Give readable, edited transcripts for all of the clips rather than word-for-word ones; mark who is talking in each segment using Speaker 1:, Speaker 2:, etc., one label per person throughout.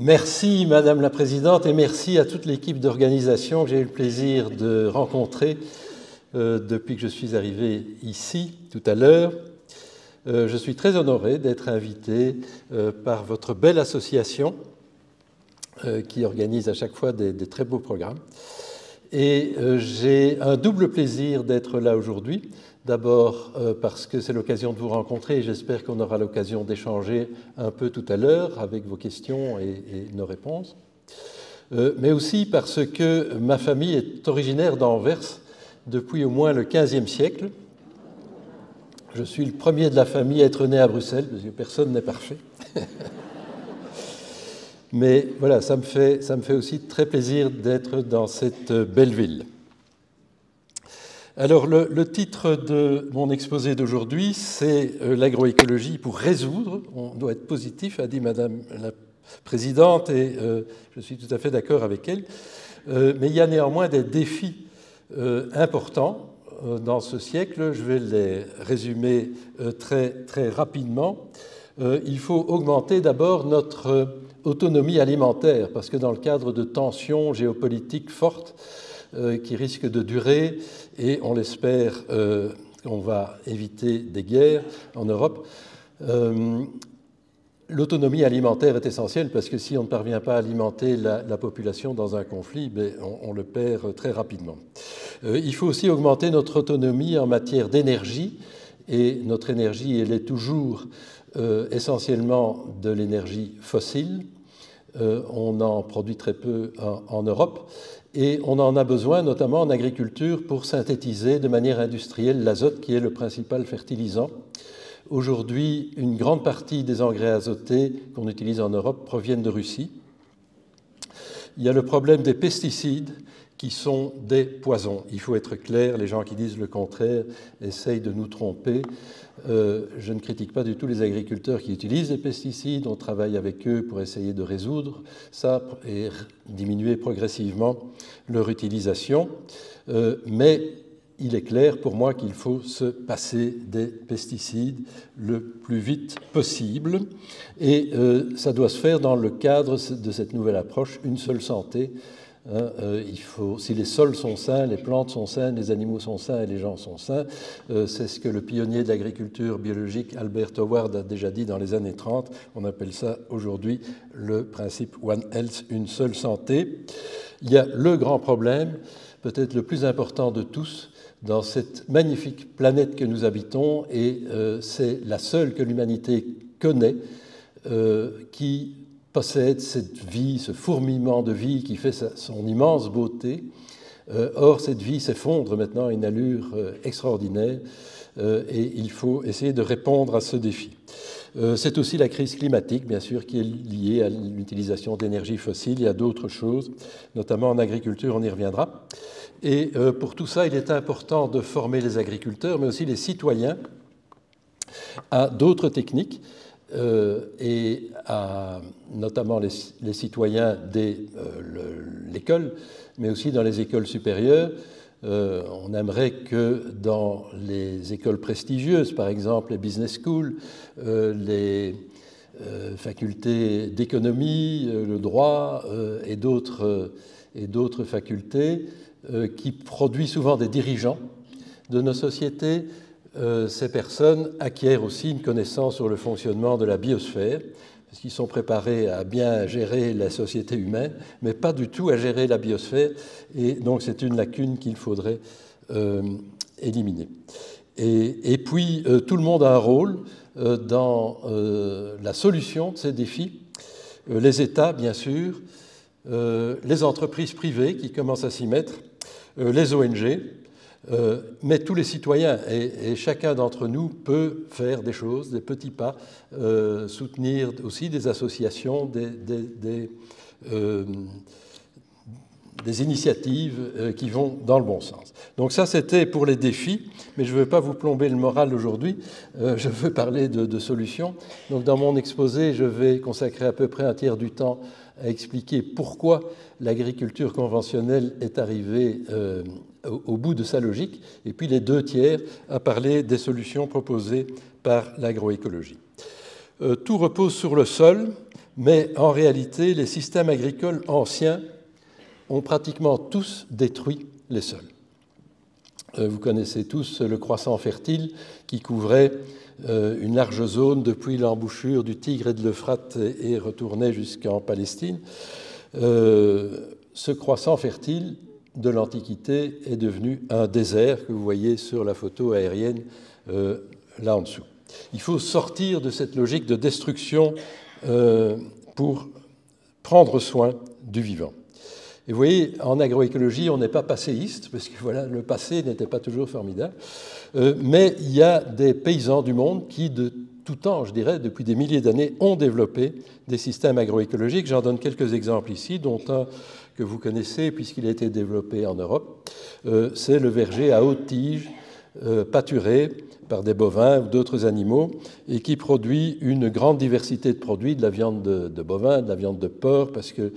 Speaker 1: Merci Madame la Présidente et merci à toute l'équipe d'organisation que j'ai eu le plaisir de rencontrer depuis que je suis arrivé ici tout à l'heure. Je suis très honoré d'être invité par votre belle association qui organise à chaque fois des très beaux programmes. Et j'ai un double plaisir d'être là aujourd'hui. D'abord parce que c'est l'occasion de vous rencontrer et j'espère qu'on aura l'occasion d'échanger un peu tout à l'heure avec vos questions et nos réponses. Mais aussi parce que ma famille est originaire d'Anvers depuis au moins le XVe siècle. Je suis le premier de la famille à être né à Bruxelles, parce que personne n'est parfait. Mais voilà, ça me fait aussi très plaisir d'être dans cette belle ville. Alors, le titre de mon exposé d'aujourd'hui, c'est l'agroécologie pour résoudre. On doit être positif, a dit Madame la Présidente, et je suis tout à fait d'accord avec elle. Mais il y a néanmoins des défis importants dans ce siècle. Je vais les résumer très rapidement. Il faut augmenter d'abord notre autonomie alimentaire, parce que dans le cadre de tensions géopolitiques fortes, qui risquent de durer, et on l'espère qu'on va éviter des guerres en Europe. L'autonomie alimentaire est essentielle parce que si on ne parvient pas à alimenter la population dans un conflit, on le perd très rapidement. Il faut aussi augmenter notre autonomie en matière d'énergie, et notre énergie, elle est toujours essentiellement de l'énergie fossile. On en produit très peu en Europe. Et on en a besoin, notamment en agriculture, pour synthétiser de manière industrielle l'azote, qui est le principal fertilisant. Aujourd'hui, une grande partie des engrais azotés qu'on utilise en Europe proviennent de Russie. Il y a le problème des pesticides, qui sont des poisons. Il faut être clair, les gens qui disent le contraire essayent de nous tromper. Je ne critique pas du tout les agriculteurs qui utilisent des pesticides, on travaille avec eux pour essayer de résoudre ça et diminuer progressivement leur utilisation. Mais il est clair pour moi qu'il faut se passer des pesticides le plus vite possible. Et ça doit se faire dans le cadre de cette nouvelle approche, une seule santé. Si les sols sont sains, les plantes sont saines, les animaux sont sains et les gens sont sains, c'est ce que le pionnier de l'agriculture biologique Albert Howard a déjà dit dans les années 30. On appelle ça aujourd'hui le principe One Health, une seule santé. Il y a le grand problème, peut-être le plus important de tous, dans cette magnifique planète que nous habitons, et c'est la seule que l'humanité connaît, qui possède cette vie, ce fourmillement de vie qui fait son immense beauté. Or, cette vie s'effondre maintenant à une allure extraordinaire et il faut essayer de répondre à ce défi. C'est aussi la crise climatique, bien sûr, qui est liée à l'utilisation d'énergie fossile. Il y a d'autres choses, notamment en agriculture, on y reviendra. Et pour tout ça, il est important de former les agriculteurs, mais aussi les citoyens à d'autres techniques, et notamment les citoyens de l'école, mais aussi dans les écoles supérieures. On aimerait que dans les écoles prestigieuses, par exemple les business schools, les facultés d'économie, le droit et d'autres facultés qui produisent souvent des dirigeants de nos sociétés, ces personnes acquièrent aussi une connaissance sur le fonctionnement de la biosphère, parce qu'ils sont préparés à bien gérer la société humaine, mais pas du tout à gérer la biosphère, et donc c'est une lacune qu'il faudrait éliminer. Et puis, tout le monde a un rôle dans la solution de ces défis. Les États, bien sûr, les entreprises privées qui commencent à s'y mettre, les ONG, mais tous les citoyens, et chacun d'entre nous peut faire des choses, des petits pas, soutenir aussi des associations, des initiatives qui vont dans le bon sens. Donc ça, c'était pour les défis, mais je ne veux pas vous plomber le moral aujourd'hui, je veux parler de solutions. Donc dans mon exposé, je vais consacrer à peu près un tiers du temps à expliquer pourquoi l'agriculture conventionnelle est arrivée au bout de sa logique, et puis les 2 tiers à parler des solutions proposées par l'agroécologie. Tout repose sur le sol, Mais en réalité, les systèmes agricoles anciens ont pratiquement tous détruit les sols. Vous connaissez tous le croissant fertile qui couvrait une large zone depuis l'embouchure du Tigre et de l'Euphrate et retournait jusqu'en Palestine. Ce croissant fertile de l'Antiquité est devenu un désert que vous voyez sur la photo aérienne là en dessous. Il faut sortir de cette logique de destruction pour prendre soin du vivant. Et vous voyez, en agroécologie, on n'est pas passéiste, parce que voilà, le passé n'était pas toujours formidable, mais il y a des paysans du monde qui, de tout temps, je dirais, depuis des milliers d'années, ont développé des systèmes agroécologiques. J'en donne quelques exemples ici, dont un que vous connaissez, puisqu'il a été développé en Europe. C'est le verger à haute tige, pâturé par des bovins ou d'autres animaux, et qui produit une grande diversité de produits, de la viande de bovin, de la viande de porc, parce que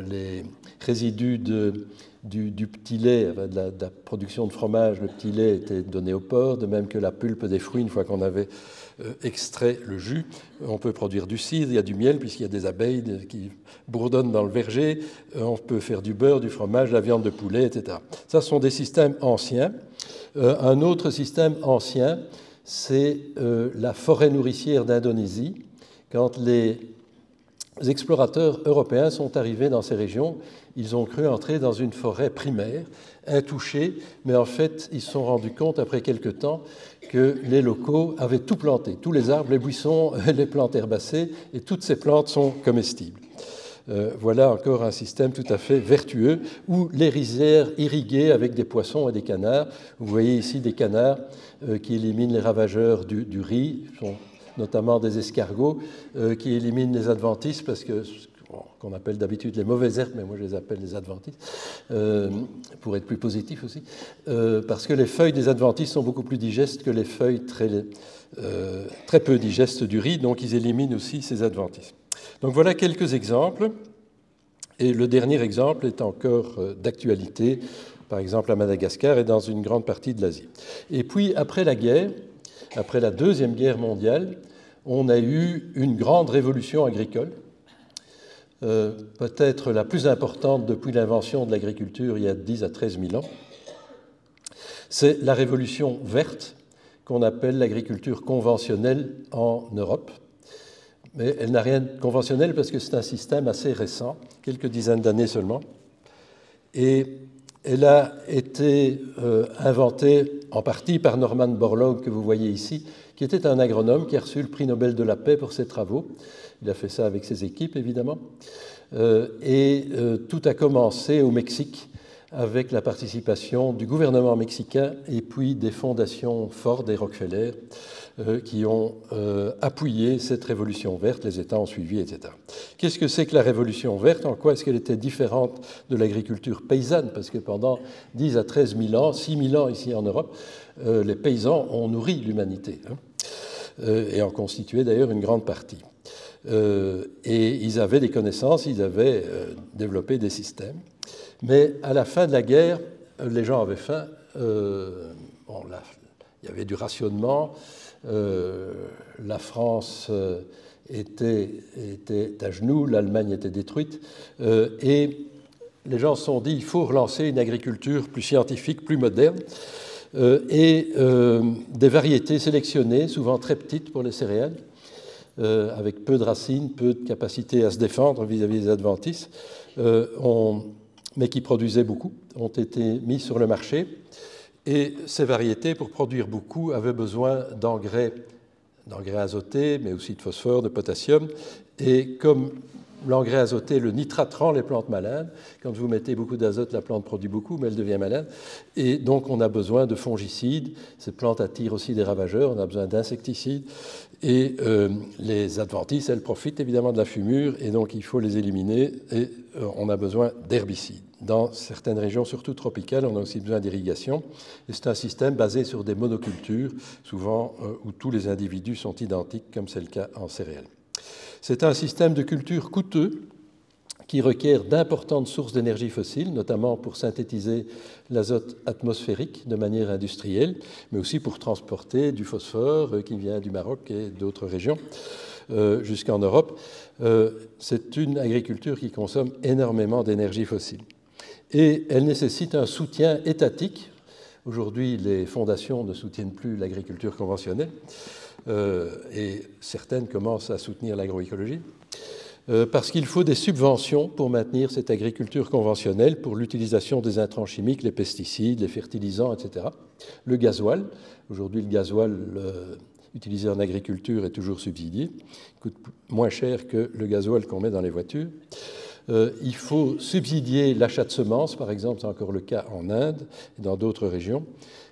Speaker 1: les résidus du petit lait, de la production de fromage, le petit lait était donné au porc, de même que la pulpe des fruits, une fois qu'on avait extrait le jus. On peut produire du cidre, il y a du miel, puisqu'il y a des abeilles qui bourdonnent dans le verger, on peut faire du beurre, du fromage, de la viande de poulet, etc. Ça, ce sont des systèmes anciens. Un autre système ancien, c'est la forêt nourricière d'Indonésie. Quand les explorateurs européens sont arrivés dans ces régions, ils ont cru entrer dans une forêt primaire, intouchée, mais en fait, ils se sont rendus compte, après quelque temps, que les locaux avaient tout planté, tous les arbres, les buissons, les plantes herbacées, et toutes ces plantes sont comestibles. Voilà encore un système tout à fait vertueux, où les rizières irriguées avec des poissons et des canards. Vous voyez ici des canards qui éliminent les ravageurs du riz, sont notamment des escargots, qui éliminent les adventices, parce que qu'on appelle d'habitude les mauvaises herbes, mais moi je les appelle les adventices, pour être plus positif aussi, parce que les feuilles des adventices sont beaucoup plus digestes que les feuilles très peu digestes du riz, donc ils éliminent aussi ces adventices. Donc voilà quelques exemples, et le dernier exemple est encore d'actualité, par exemple à Madagascar et dans une grande partie de l'Asie. Et puis après la guerre, après la Deuxième Guerre mondiale, on a eu une grande révolution agricole, peut-être la plus importante depuis l'invention de l'agriculture il y a 10 à 13 000 ans. C'est la révolution verte qu'on appelle l'agriculture conventionnelle en Europe. Mais elle n'a rien de conventionnel parce que c'est un système assez récent, quelques dizaines d'années seulement. Et elle a été inventée en partie par Norman Borlaug, que vous voyez ici, qui était un agronome qui a reçu le prix Nobel de la paix pour ses travaux. Il a fait ça avec ses équipes, évidemment. Tout a commencé au Mexique avec la participation du gouvernement mexicain et puis des fondations Ford et Rockefeller qui ont appuyé cette révolution verte. Les États ont suivi, etc. Qu'est-ce que c'est que la révolution verte? En quoi est-ce qu'elle était différente de l'agriculture paysanne? Parce que pendant 10 à 13 000 ans, 6 000 ans ici en Europe, les paysans ont nourri l'humanité, et en constituaient d'ailleurs une grande partie. Et ils avaient des connaissances, ils avaient développé des systèmes. Mais à la fin de la guerre, les gens avaient faim. Il y avait du rationnement. La France était à genoux, l'Allemagne était détruite. Et les gens se sont dit il faut relancer une agriculture plus scientifique, plus moderne. Des variétés sélectionnées, souvent très petites pour les céréales, avec peu de racines, peu de capacité à se défendre vis-à-vis des adventices, mais qui produisaient beaucoup, ont été mis sur le marché. Et ces variétés, pour produire beaucoup, avaient besoin d'engrais azotés, mais aussi de phosphore, de potassium. Et comme l'engrais azoté, le nitrate rend les plantes malades, quand vous mettez beaucoup d'azote, la plante produit beaucoup, mais elle devient malade. Et donc on a besoin de fongicides. Ces plantes attirent aussi des ravageurs, on a besoin d'insecticides. Et les adventices, elles profitent évidemment de la fumure, et donc il faut les éliminer, et on a besoin d'herbicides. Dans certaines régions, surtout tropicales, on a aussi besoin d'irrigation. Et c'est un système basé sur des monocultures, souvent où tous les individus sont identiques, comme c'est le cas en céréales. C'est un système de culture coûteux qui requiert d'importantes sources d'énergie fossile, notamment pour synthétiser l'azote atmosphérique de manière industrielle, mais aussi pour transporter du phosphore qui vient du Maroc et d'autres régions jusqu'en Europe. C'est une agriculture qui consomme énormément d'énergie fossile. Et elle nécessite un soutien étatique. Aujourd'hui, les fondations ne soutiennent plus l'agriculture conventionnelle et certaines commencent à soutenir l'agroécologie. Parce qu'il faut des subventions pour maintenir cette agriculture conventionnelle, pour l'utilisation des intrants chimiques, les pesticides, les fertilisants, etc. Le gasoil, aujourd'hui le gasoil utilisé en agriculture est toujours subsidié, il coûte moins cher que le gasoil qu'on met dans les voitures. Il faut subsidier l'achat de semences, par exemple, c'est encore le cas en Inde et dans d'autres régions,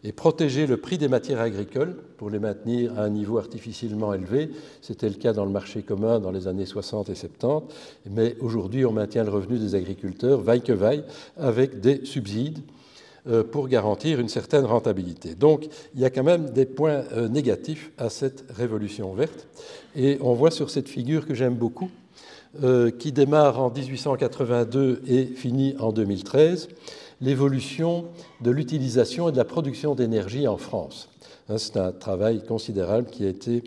Speaker 1: et protéger le prix des matières agricoles pour les maintenir à un niveau artificiellement élevé. C'était le cas dans le marché commun dans les années 60 et 70, mais aujourd'hui on maintient le revenu des agriculteurs, vaille que vaille, avec des subsides pour garantir une certaine rentabilité. Donc il y a quand même des points négatifs à cette révolution verte, et on voit sur cette figure que j'aime beaucoup, qui démarre en 1882 et finit en 2013, l'évolution de l'utilisation et de la production d'énergie en France. C'est un travail considérable qui a été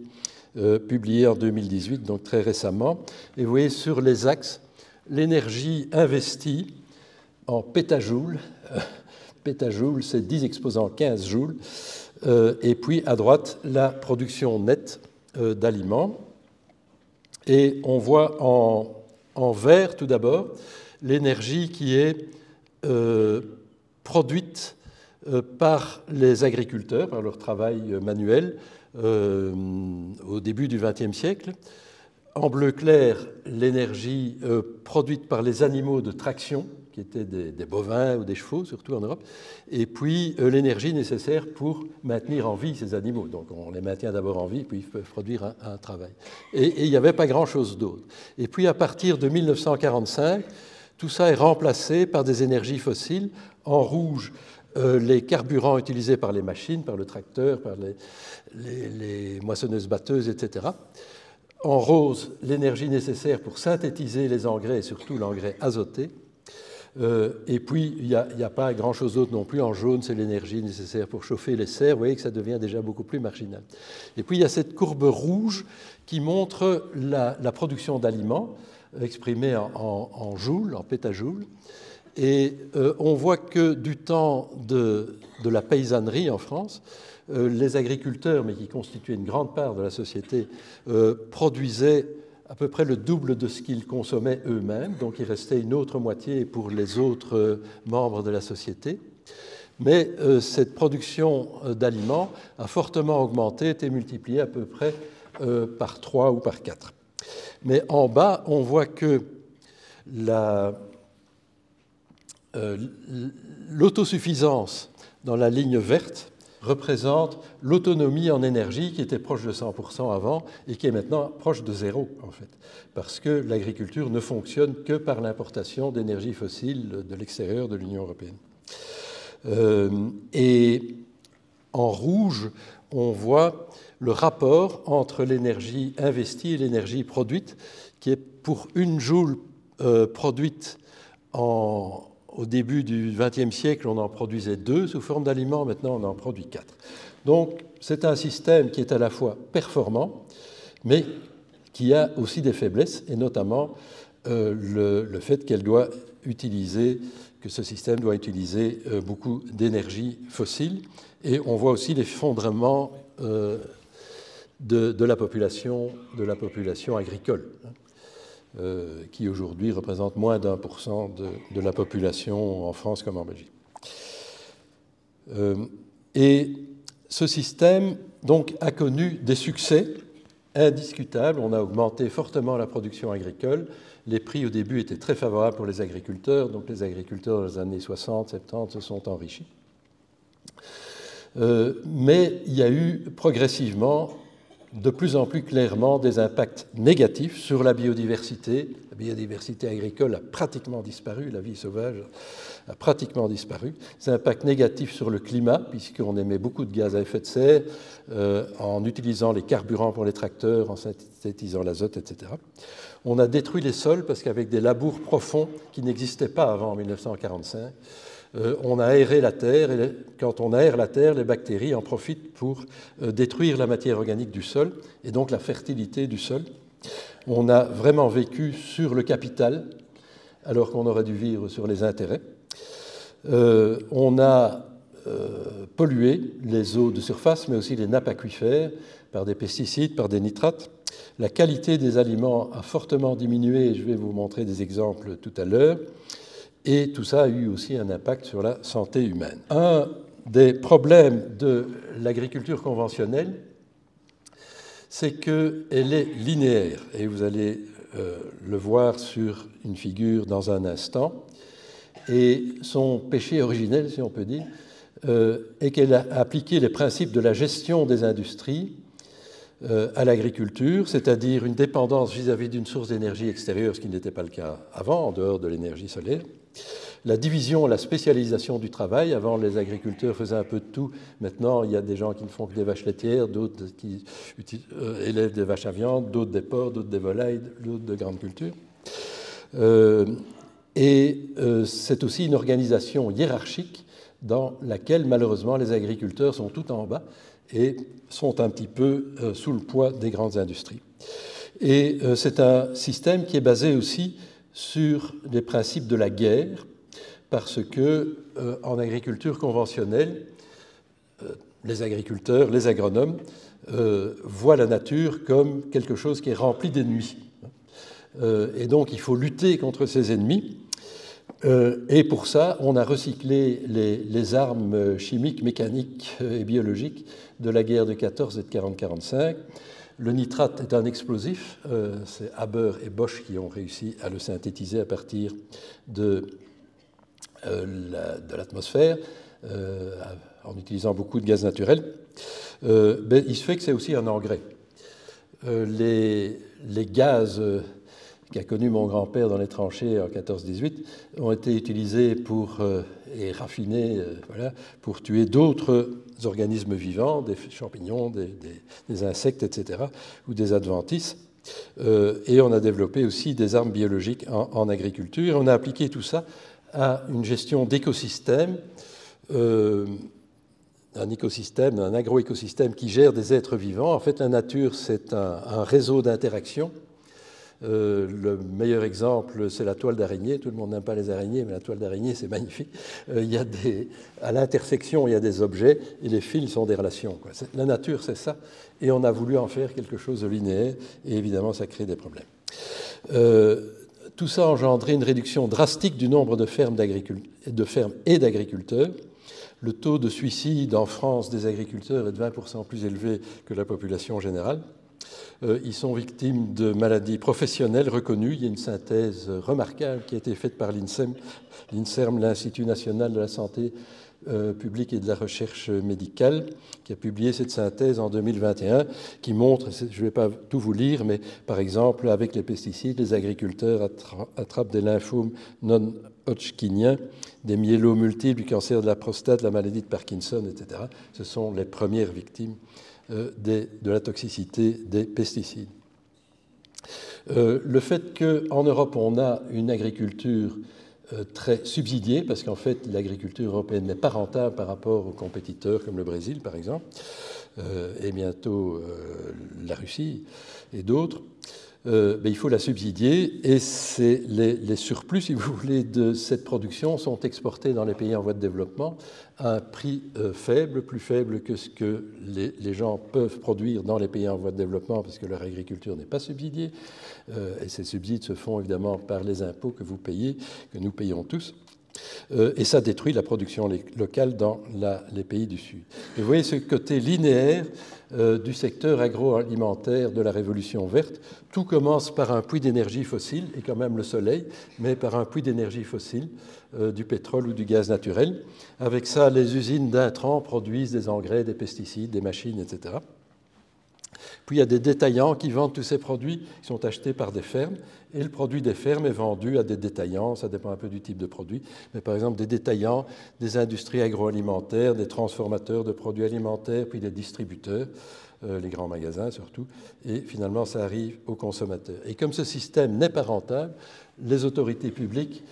Speaker 1: publié en 2018, donc très récemment. Et vous voyez sur les axes l'énergie investie en pétajoules. Pétajoules, c'est 10 exposant 15 joules. Et puis à droite, la production nette d'aliments. Et on voit en vert, tout d'abord, l'énergie qui est produite par les agriculteurs, par leur travail manuel, au début du XXe siècle. En bleu clair, l'énergie produite par les animaux de traction, qui étaient des bovins ou des chevaux, surtout en Europe, et puis l'énergie nécessaire pour maintenir en vie ces animaux. Donc on les maintient d'abord en vie, puis ils peuvent produire un travail. Et il n'y avait pas grand-chose d'autre. Et puis à partir de 1945, tout ça est remplacé par des énergies fossiles. En rouge, les carburants utilisés par les machines, par le tracteur, par les moissonneuses-batteuses, etc. En rose, l'énergie nécessaire pour synthétiser les engrais, et surtout l'engrais azoté. Et puis, il n'y a pas grand-chose d'autre non plus. En jaune, c'est l'énergie nécessaire pour chauffer les serres. Vous voyez que ça devient déjà beaucoup plus marginal. Et puis, il y a cette courbe rouge qui montre la production d'aliments exprimée en joules, en pétajoules. Et on voit que du temps de la paysannerie en France, les agriculteurs, mais qui constituaient une grande part de la société, produisaient à peu près le double de ce qu'ils consommaient eux-mêmes, donc il restait une autre moitié pour les autres membres de la société. Mais cette production d'aliments a fortement augmenté, été multipliée à peu près par 3 ou par 4. Mais en bas, on voit que l'autosuffisance dans la ligne verte représente l'autonomie en énergie qui était proche de 100% avant et qui est maintenant proche de zéro, en fait, parce que l'agriculture ne fonctionne que par l'importation d'énergie fossile de l'extérieur de l'Union européenne. Et en rouge, on voit le rapport entre l'énergie investie et l'énergie produite, qui est pour une joule produite au début du XXe siècle, on en produisait 2 sous forme d'aliments, maintenant on en produit 4. Donc c'est un système qui est à la fois performant, mais qui a aussi des faiblesses, et notamment le fait que ce système doit utiliser beaucoup d'énergie fossile. Et on voit aussi l'effondrement de la population agricole, qui aujourd'hui représente moins d'1% de la population en France comme en Belgique. Et ce système donc, a connu des succès indiscutables. On a augmenté fortement la production agricole. Les prix au début étaient très favorables pour les agriculteurs, donc les agriculteurs dans les années 60, 70 se sont enrichis. Mais il y a eu progressivement de plus en plus clairement des impacts négatifs sur la biodiversité. La biodiversité agricole a pratiquement disparu, la vie sauvage a pratiquement disparu. Des impacts négatifs sur le climat, puisqu'on émet beaucoup de gaz à effet de serre en utilisant les carburants pour les tracteurs, en synthétisant l'azote, etc. On a détruit les sols parce qu'avec des labours profonds qui n'existaient pas avant 1945, on a aéré la terre, et quand on aère la terre, les bactéries en profitent pour détruire la matière organique du sol et donc la fertilité du sol. On a vraiment vécu sur le capital alors qu'on aurait dû vivre sur les intérêts. On a pollué les eaux de surface, mais aussi les nappes aquifères par des pesticides, par des nitrates. La qualité des aliments a fortement diminué, et je vais vous montrer des exemples tout à l'heure. Et tout ça a eu aussi un impact sur la santé humaine. Un des problèmes de l'agriculture conventionnelle, c'est qu'elle est linéaire. Et vous allez le voir sur une figure dans un instant. Et son péché originel, si on peut dire, est qu'elle a appliqué les principes de la gestion des industries à l'agriculture, c'est-à-dire une dépendance vis-à-vis d'une source d'énergie extérieure, ce qui n'était pas le cas avant, en dehors de l'énergie solaire. La division, la spécialisation du travail. Avant, les agriculteurs faisaient un peu de tout. Maintenant, il y a des gens qui ne font que des vaches laitières, d'autres qui élèvent des vaches à viande, d'autres des porcs, d'autres des volailles, d'autres de grandes cultures. C'est aussi une organisation hiérarchique dans laquelle, malheureusement, les agriculteurs sont tout en bas et sont un petit peu sous le poids des grandes industries. Et c'est un système qui est basé aussi sur les principes de la guerre, parce que en agriculture conventionnelle, les agriculteurs, les agronomes voient la nature comme quelque chose qui est rempli d'ennemis. Et donc il faut lutter contre ces ennemis. Et pour ça, on a recyclé les armes chimiques, mécaniques et biologiques de la guerre de 14 et de 40-45. Le nitrate est un explosif. C'est Haber et Bosch qui ont réussi à le synthétiser à partir de l'atmosphère en utilisant beaucoup de gaz naturel. Il se fait que c'est aussi un engrais. Les gaz qu'a connu mon grand-père dans les tranchées en 14-18 ont été utilisés et raffinés pour tuer d'autres organismes vivants, des champignons, des insectes, etc., ou des adventices. Et on a développé aussi des armes biologiques en agriculture. On a appliqué tout ça à une gestion d'écosystèmes, un agroécosystème qui gère des êtres vivants. En fait, la nature, c'est un réseau d'interactions. Le meilleur exemple, c'est la toile d'araignée. Tout le monde n'aime pas les araignées, mais la toile d'araignée, c'est magnifique. À l'intersection, il y a des objets et les fils sont des relations. La nature, c'est ça. Et on a voulu en faire quelque chose de linéaire. Et évidemment, ça crée des problèmes. Tout ça a engendré une réduction drastique du nombre de fermes et d'agriculteurs. Le taux de suicide en France des agriculteurs est de 20% plus élevé que la population générale. Ils sont victimes de maladies professionnelles reconnues. Il y a une synthèse remarquable qui a été faite par l'INSERM, l'Institut national de la santé publique et de la recherche médicale, qui a publié cette synthèse en 2021, qui montre, je ne vais pas tout vous lire, mais par exemple, avec les pesticides, les agriculteurs attrapent des lymphomes non-hodgkiniens, des myélomes multiples, du cancer de la prostate, la maladie de Parkinson, etc. Ce sont les premières victimes de la toxicité des pesticides. Le fait qu'en Europe, on a une agriculture très subsidiée, parce qu'en fait, l'agriculture européenne n'est pas rentable par rapport aux compétiteurs comme le Brésil, par exemple, et bientôt la Russie et d'autres, il faut la subsidier, et les surplus, si vous voulez, de cette production sont exportés dans les pays en voie de développement à un prix faible, plus faible que ce que les gens peuvent produire dans les pays en voie de développement, parce que leur agriculture n'est pas subsidiée, et ces subsides se font évidemment par les impôts que vous payez, que nous payons tous. Et ça détruit la production locale dans les pays du Sud. Et vous voyez ce côté linéaire du secteur agroalimentaire de la Révolution verte. Tout commence par un puits d'énergie fossile, et quand même le soleil, mais par un puits d'énergie fossile, du pétrole ou du gaz naturel. Avec ça, les usines d'intrants produisent des engrais, des pesticides, des machines, etc. Puis il y a des détaillants qui vendent tous ces produits qui sont achetés par des fermes, et le produit des fermes est vendu à des détaillants, ça dépend un peu du type de produit, mais par exemple des détaillants, des industries agroalimentaires, des transformateurs de produits alimentaires, puis des distributeurs, les grands magasins surtout, et finalement ça arrive aux consommateurs. Et comme ce système n'est pas rentable, les autorités publiques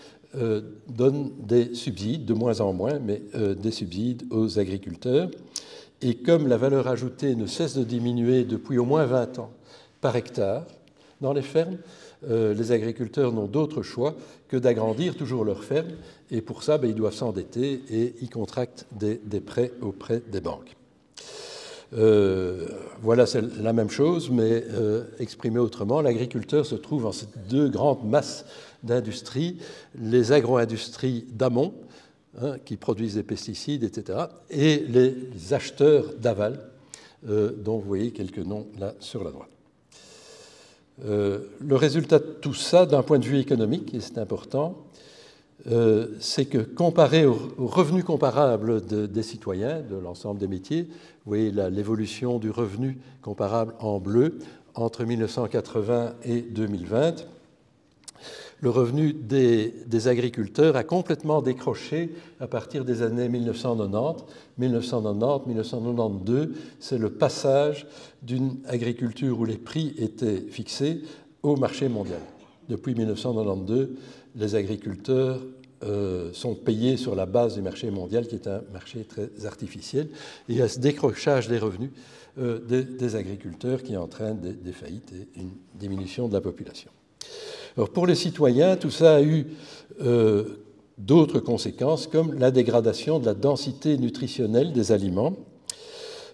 Speaker 1: donnent des subsides, de moins en moins, mais des subsides aux agriculteurs. Et comme la valeur ajoutée ne cesse de diminuer depuis au moins 20 ans par hectare dans les fermes, les agriculteurs n'ont d'autre choix que d'agrandir toujours leurs fermes. Et pour ça, ils doivent s'endetter et ils contractent des prêts auprès des banques. Voilà, c'est la même chose, mais exprimé autrement. L'agriculteur se trouve en ces deux grandes masses d'industries, les agro-industries d'amont, qui produisent des pesticides, etc., et les acheteurs d'aval, dont vous voyez quelques noms là sur la droite. Le résultat de tout ça, d'un point de vue économique, et c'est important, c'est que comparé aux revenus comparables des citoyens, de l'ensemble des métiers, vous voyez l'évolution du revenu comparable en bleu entre 1980 et 2020, le revenu des agriculteurs a complètement décroché à partir des années 1990. 1990-1992, c'est le passage d'une agriculture où les prix étaient fixés au marché mondial. Depuis 1992, les agriculteurs sont payés sur la base du marché mondial, qui est un marché très artificiel, et il y a ce décrochage des revenus des agriculteurs qui entraîne des faillites et une diminution de la population. Alors pour les citoyens, tout ça a eu d'autres conséquences, comme la dégradation de la densité nutritionnelle des aliments,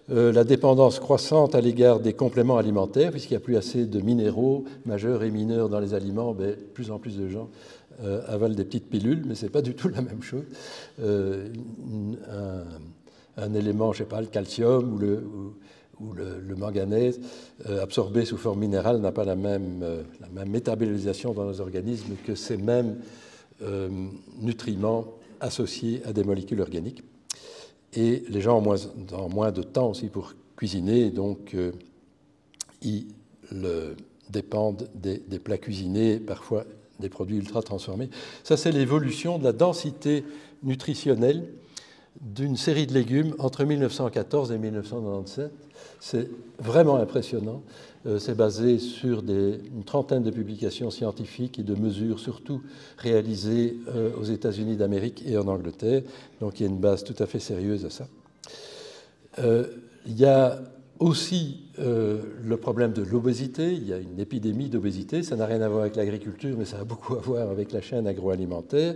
Speaker 1: la dépendance croissante à l'égard des compléments alimentaires, puisqu'il n'y a plus assez de minéraux majeurs et mineurs dans les aliments, de plus en plus de gens avalent des petites pilules, mais ce n'est pas du tout la même chose. Un élément, je ne sais pas, le calcium ou le manganèse, absorbé sous forme minérale, n'a pas la même métabolisation dans nos organismes que ces mêmes nutriments associés à des molécules organiques. Et les gens ont moins de temps aussi pour cuisiner, donc ils dépendent des plats cuisinés, parfois des produits ultra transformés. Ça, c'est l'évolution de la densité nutritionnelle d'une série de légumes entre 1914 et 1997. C'est vraiment impressionnant. C'est basé sur une trentaine de publications scientifiques et de mesures, surtout réalisées aux États-Unis d'Amérique et en Angleterre. Donc il y a une base tout à fait sérieuse à ça. Il y a aussi le problème de l'obésité. Il y a une épidémie d'obésité. Ça n'a rien à voir avec l'agriculture, mais ça a beaucoup à voir avec la chaîne agroalimentaire.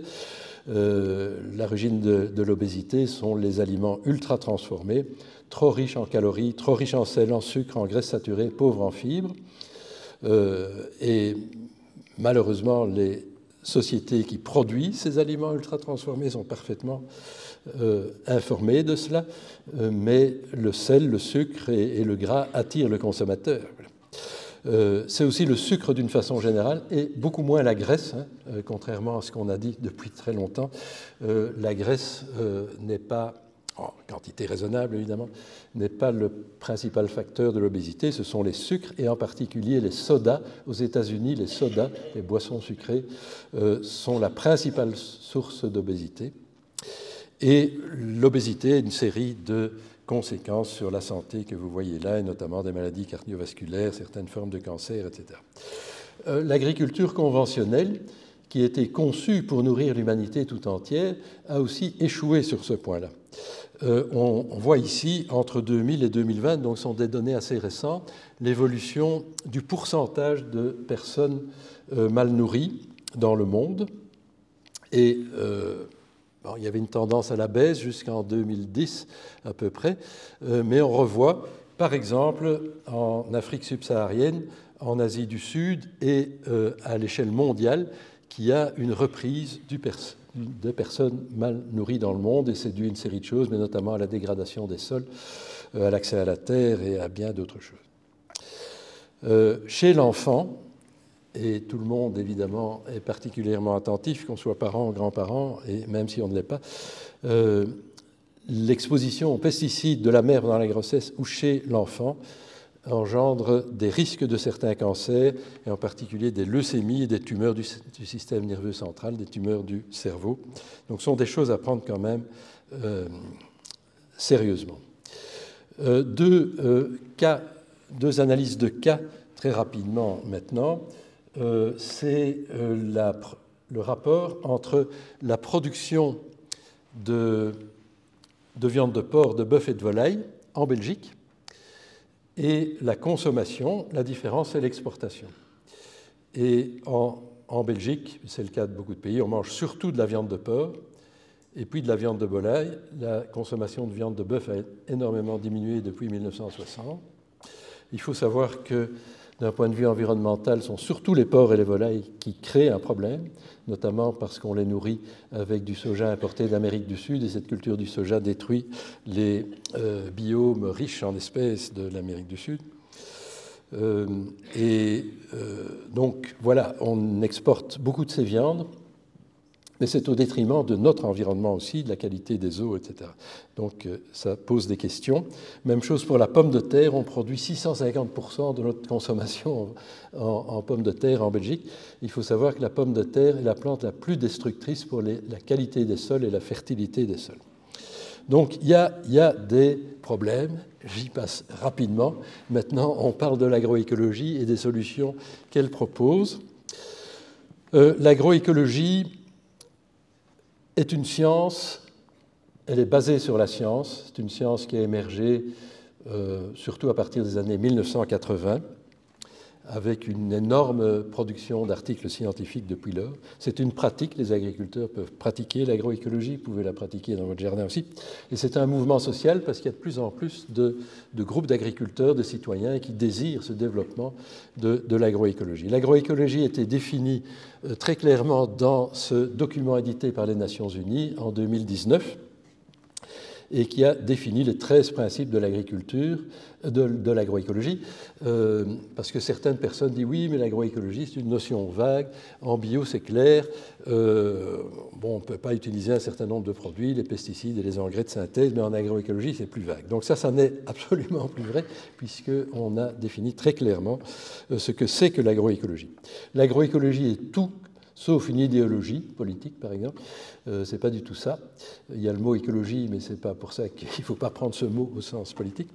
Speaker 1: L'origine de l'obésité sont les aliments ultra transformés, trop riches en calories, trop riches en sel, en sucre, en graisses saturées, pauvres en fibres. Et malheureusement, les sociétés qui produisent ces aliments ultra transformés sont parfaitement informées de cela, mais le sel, le sucre et le gras attirent le consommateur. C'est aussi le sucre d'une façon générale et beaucoup moins la graisse, contrairement à ce qu'on a dit depuis très longtemps. La graisse n'est pas, en quantité raisonnable évidemment, n'est pas le principal facteur de l'obésité, ce sont les sucres et en particulier les sodas. Aux États-Unis, les sodas, les boissons sucrées, sont la principale source d'obésité. Et l'obésité est une série de conséquences sur la santé que vous voyez là, et notamment des maladies cardiovasculaires, certaines formes de cancer, etc. L'agriculture conventionnelle, qui était conçue pour nourrir l'humanité tout entière, a aussi échoué sur ce point-là. On voit ici, entre 2000 et 2020, donc ce sont des données assez récentes, l'évolution du pourcentage de personnes mal nourries dans le monde. Et il y avait une tendance à la baisse jusqu'en 2010 à peu près, mais on revoit, par exemple, en Afrique subsaharienne, en Asie du Sud et à l'échelle mondiale, qu'il y a une reprise des personnes mal nourries dans le monde, et c'est dû à une série de choses, mais notamment à la dégradation des sols, à l'accès à la terre et à bien d'autres choses. Chez l'enfant, et tout le monde, évidemment, est particulièrement attentif, qu'on soit parents, grands-parents, et même si on ne l'est pas, l'exposition aux pesticides de la mère dans la grossesse ou chez l'enfant engendre des risques de certains cancers, et en particulier des leucémies et des tumeurs du système nerveux central, des tumeurs du cerveau. Donc ce sont des choses à prendre quand même sérieusement. Deux analyses de cas très rapidement maintenant. C'est le rapport entre la production de viande de porc, de bœuf et de volaille en Belgique et la consommation. La différence, c'est l'exportation. Et en Belgique, c'est le cas de beaucoup de pays, on mange surtout de la viande de porc et puis de la viande de volaille. La consommation de viande de bœuf a énormément diminué depuis 1960. Il faut savoir que, d'un point de vue environnemental, ce sont surtout les porcs et les volailles qui créent un problème, notamment parce qu'on les nourrit avec du soja importé d'Amérique du Sud, et cette culture du soja détruit les biomes riches en espèces de l'Amérique du Sud. Donc voilà, on exporte beaucoup de ces viandes, mais c'est au détriment de notre environnement aussi, de la qualité des eaux, etc. Donc ça pose des questions. Même chose pour la pomme de terre, on produit 650% de notre consommation en pommes de terre en Belgique. Il faut savoir que la pomme de terre est la plante la plus destructrice pour la qualité des sols et la fertilité des sols. Donc il y a des problèmes, j'y passe rapidement. Maintenant, on parle de l'agroécologie et des solutions qu'elle propose. L'agroécologie est une science, elle est basée sur la science, c'est une science qui a émergé surtout à partir des années 1980, avec une énorme production d'articles scientifiques depuis lors. C'est une pratique, les agriculteurs peuvent pratiquer l'agroécologie, vous pouvez la pratiquer dans votre jardin aussi. Et c'est un mouvement social parce qu'il y a de plus en plus de groupes d'agriculteurs, de citoyens qui désirent ce développement de l'agroécologie. L'agroécologie était définie très clairement dans ce document édité par les Nations Unies en 2019 et qui a défini les 13 principes de l'agriculture, de l'agroécologie, parce que certaines personnes disent oui, mais l'agroécologie c'est une notion vague, en bio c'est clair, on ne peut pas utiliser un certain nombre de produits, les pesticides et les engrais de synthèse, mais en agroécologie c'est plus vague. Donc ça n'est absolument plus vrai, puisqu'on a défini très clairement ce que c'est que l'agroécologie. L'agroécologie est tout sauf une idéologie politique, par exemple. Ce n'est pas du tout ça. Il y a le mot écologie, mais ce n'est pas pour ça qu'il ne faut pas prendre ce mot au sens politique.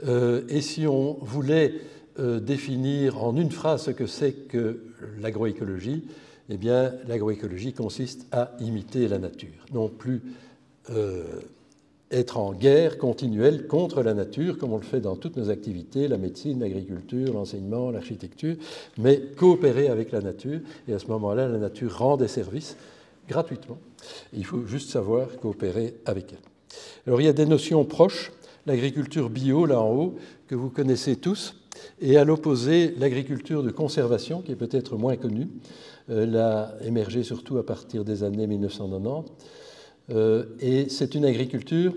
Speaker 1: Et si on voulait définir en une phrase ce que c'est que l'agroécologie, eh bien, l'agroécologie consiste à imiter la nature, non plus être en guerre continuelle contre la nature, comme on le fait dans toutes nos activités, la médecine, l'agriculture, l'enseignement, l'architecture, mais coopérer avec la nature. Et à ce moment-là, la nature rend des services gratuitement. Il faut juste savoir coopérer avec elle. Alors, il y a des notions proches. L'agriculture bio, là en haut, que vous connaissez tous, et à l'opposé, l'agriculture de conservation, qui est peut-être moins connue. Elle a émergé surtout à partir des années 1990. Et c'est une agriculture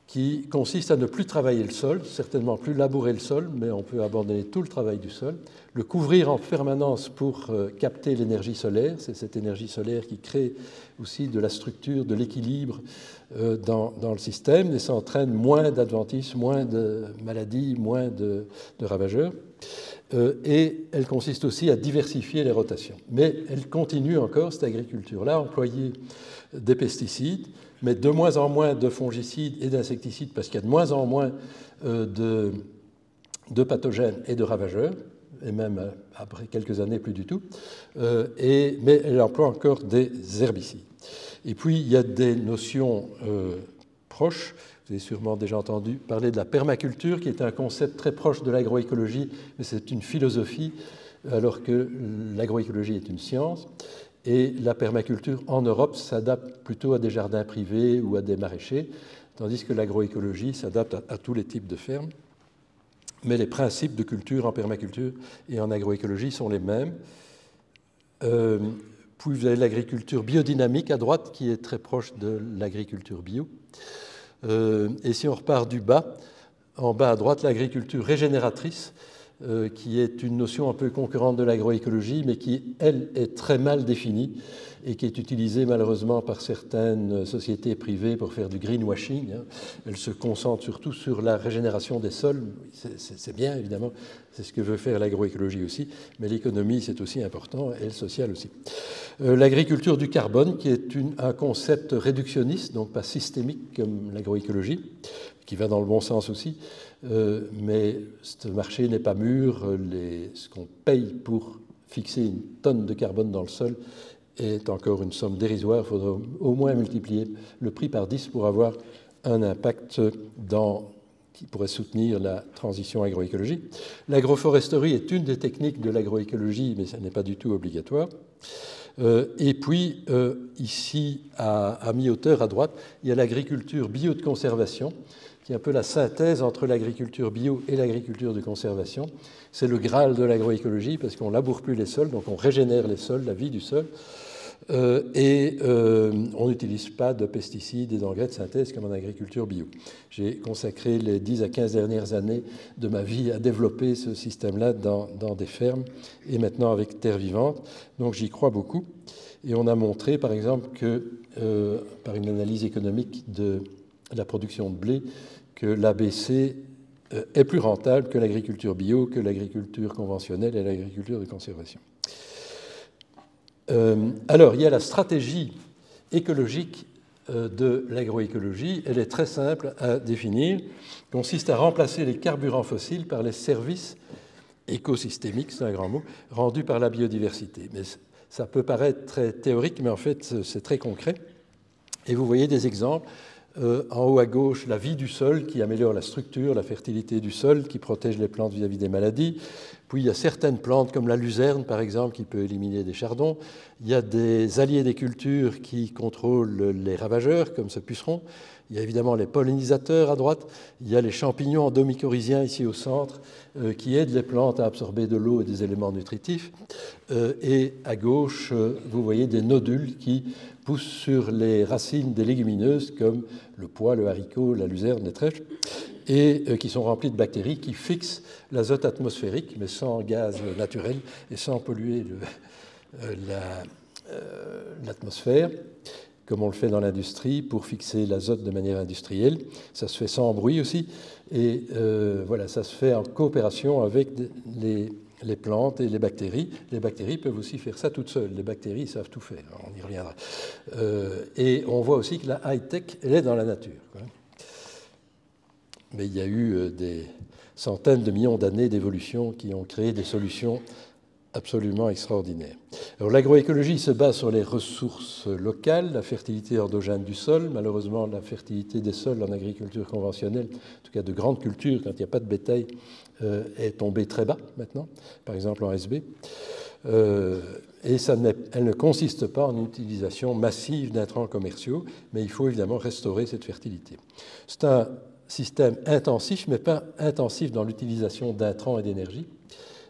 Speaker 1: qui consiste à ne plus travailler le sol, certainement plus labourer le sol, mais on peut abandonner tout le travail du sol, le couvrir en permanence pour capter l'énergie solaire. C'est cette énergie solaire qui crée aussi de la structure, de l'équilibre dans le système, et ça entraîne moins d'adventices, moins de maladies, moins de ravageurs. Et elle consiste aussi à diversifier les rotations. Mais elle continue encore, cette agriculture-là, à employer des pesticides, mais de moins en moins de fongicides et d'insecticides, parce qu'il y a de moins en moins de pathogènes et de ravageurs, et même après quelques années plus du tout, mais elle emploie encore des herbicides. Et puis il y a des notions proches. Vous avez sûrement déjà entendu parler de la permaculture, qui est un concept très proche de l'agroécologie, mais c'est une philosophie, alors que l'agroécologie est une science. Et la permaculture en Europe s'adapte plutôt à des jardins privés ou à des maraîchers, tandis que l'agroécologie s'adapte à tous les types de fermes. Mais les principes de culture en permaculture et en agroécologie sont les mêmes. Puis vous avez l'agriculture biodynamique à droite, qui est très proche de l'agriculture bio. Et si on repart du bas, en bas à droite, l'agriculture régénératrice, qui est une notion un peu concurrente de l'agroécologie, mais qui, elle, est très mal définie et qui est utilisée malheureusement par certaines sociétés privées pour faire du greenwashing. Elle se concentre surtout sur la régénération des sols. C'est bien, évidemment, c'est ce que veut faire l'agroécologie aussi, mais l'économie, c'est aussi important, et le social aussi. L'agriculture du carbone, qui est un concept réductionniste, donc pas systémique comme l'agroécologie, qui va dans le bon sens aussi, mais ce marché n'est pas mûr. Ce qu'on paye pour fixer une tonne de carbone dans le sol est encore une somme dérisoire. Il faudra au moins multiplier le prix par 10 pour avoir un impact qui pourrait soutenir la transition agroécologique. L'agroforesterie est une des techniques de l'agroécologie, mais ça n'est pas du tout obligatoire. Et puis, ici, à mi-hauteur, à droite, il y a l'agriculture bio de conservation, qui est un peu la synthèse entre l'agriculture bio et l'agriculture de conservation. C'est le Graal de l'agroécologie, parce qu'on ne laboure plus les sols, donc on régénère les sols, la vie du sol, et on n'utilise pas de pesticides et d'engrais de synthèse comme en agriculture bio. J'ai consacré les 10 à 15 dernières années de ma vie à développer ce système-là dans des fermes, et maintenant avec Terre Vivante, donc j'y crois beaucoup. Et on a montré, par exemple, que par une analyse économique de la production de blé, que l'ABC est plus rentable que l'agriculture bio, que l'agriculture conventionnelle et l'agriculture de conservation. Alors, il y a la stratégie écologique de l'agroécologie. Elle est très simple à définir. Elle consiste à remplacer les carburants fossiles par les services écosystémiques, c'est un grand mot, rendus par la biodiversité. Mais ça peut paraître très théorique, mais en fait, c'est très concret. Et vous voyez des exemples. En haut à gauche, la vie du sol qui améliore la structure, la fertilité du sol, qui protège les plantes vis-à-vis des maladies. Puis il y a certaines plantes comme la luzerne, par exemple, qui peut éliminer des chardons. Il y a des alliés des cultures qui contrôlent les ravageurs, comme ce puceron. Il y a évidemment les pollinisateurs à droite. Il y a les champignons endomycorhiziens ici au centre, qui aident les plantes à absorber de l'eau et des éléments nutritifs. Et à gauche, vous voyez des nodules qui poussent sur les racines des légumineuses comme le pois, le haricot, la luzerne, les trèfles, et qui sont remplis de bactéries qui fixent l'azote atmosphérique, mais sans gaz naturel et sans polluer l'atmosphère, comme on le fait dans l'industrie, pour fixer l'azote de manière industrielle. Ça se fait sans bruit aussi, et voilà, ça se fait en coopération avec les plantes et les bactéries. Les bactéries peuvent aussi faire ça toutes seules. Les bactéries savent tout faire, on y reviendra. Et on voit aussi que la high-tech, elle est dans la nature. Mais il y a eu des centaines de millions d'années d'évolution qui ont créé des solutions absolument extraordinaire. Alors l'agroécologie se base sur les ressources locales, la fertilité endogène du sol. Malheureusement, la fertilité des sols en agriculture conventionnelle, en tout cas de grandes cultures, quand il n'y a pas de bétail, est tombée très bas maintenant, par exemple en SB. Et elle ne consiste pas en utilisation massive d'intrants commerciaux, mais il faut évidemment restaurer cette fertilité. C'est un système intensif, mais pas intensif dans l'utilisation d'intrants et d'énergie,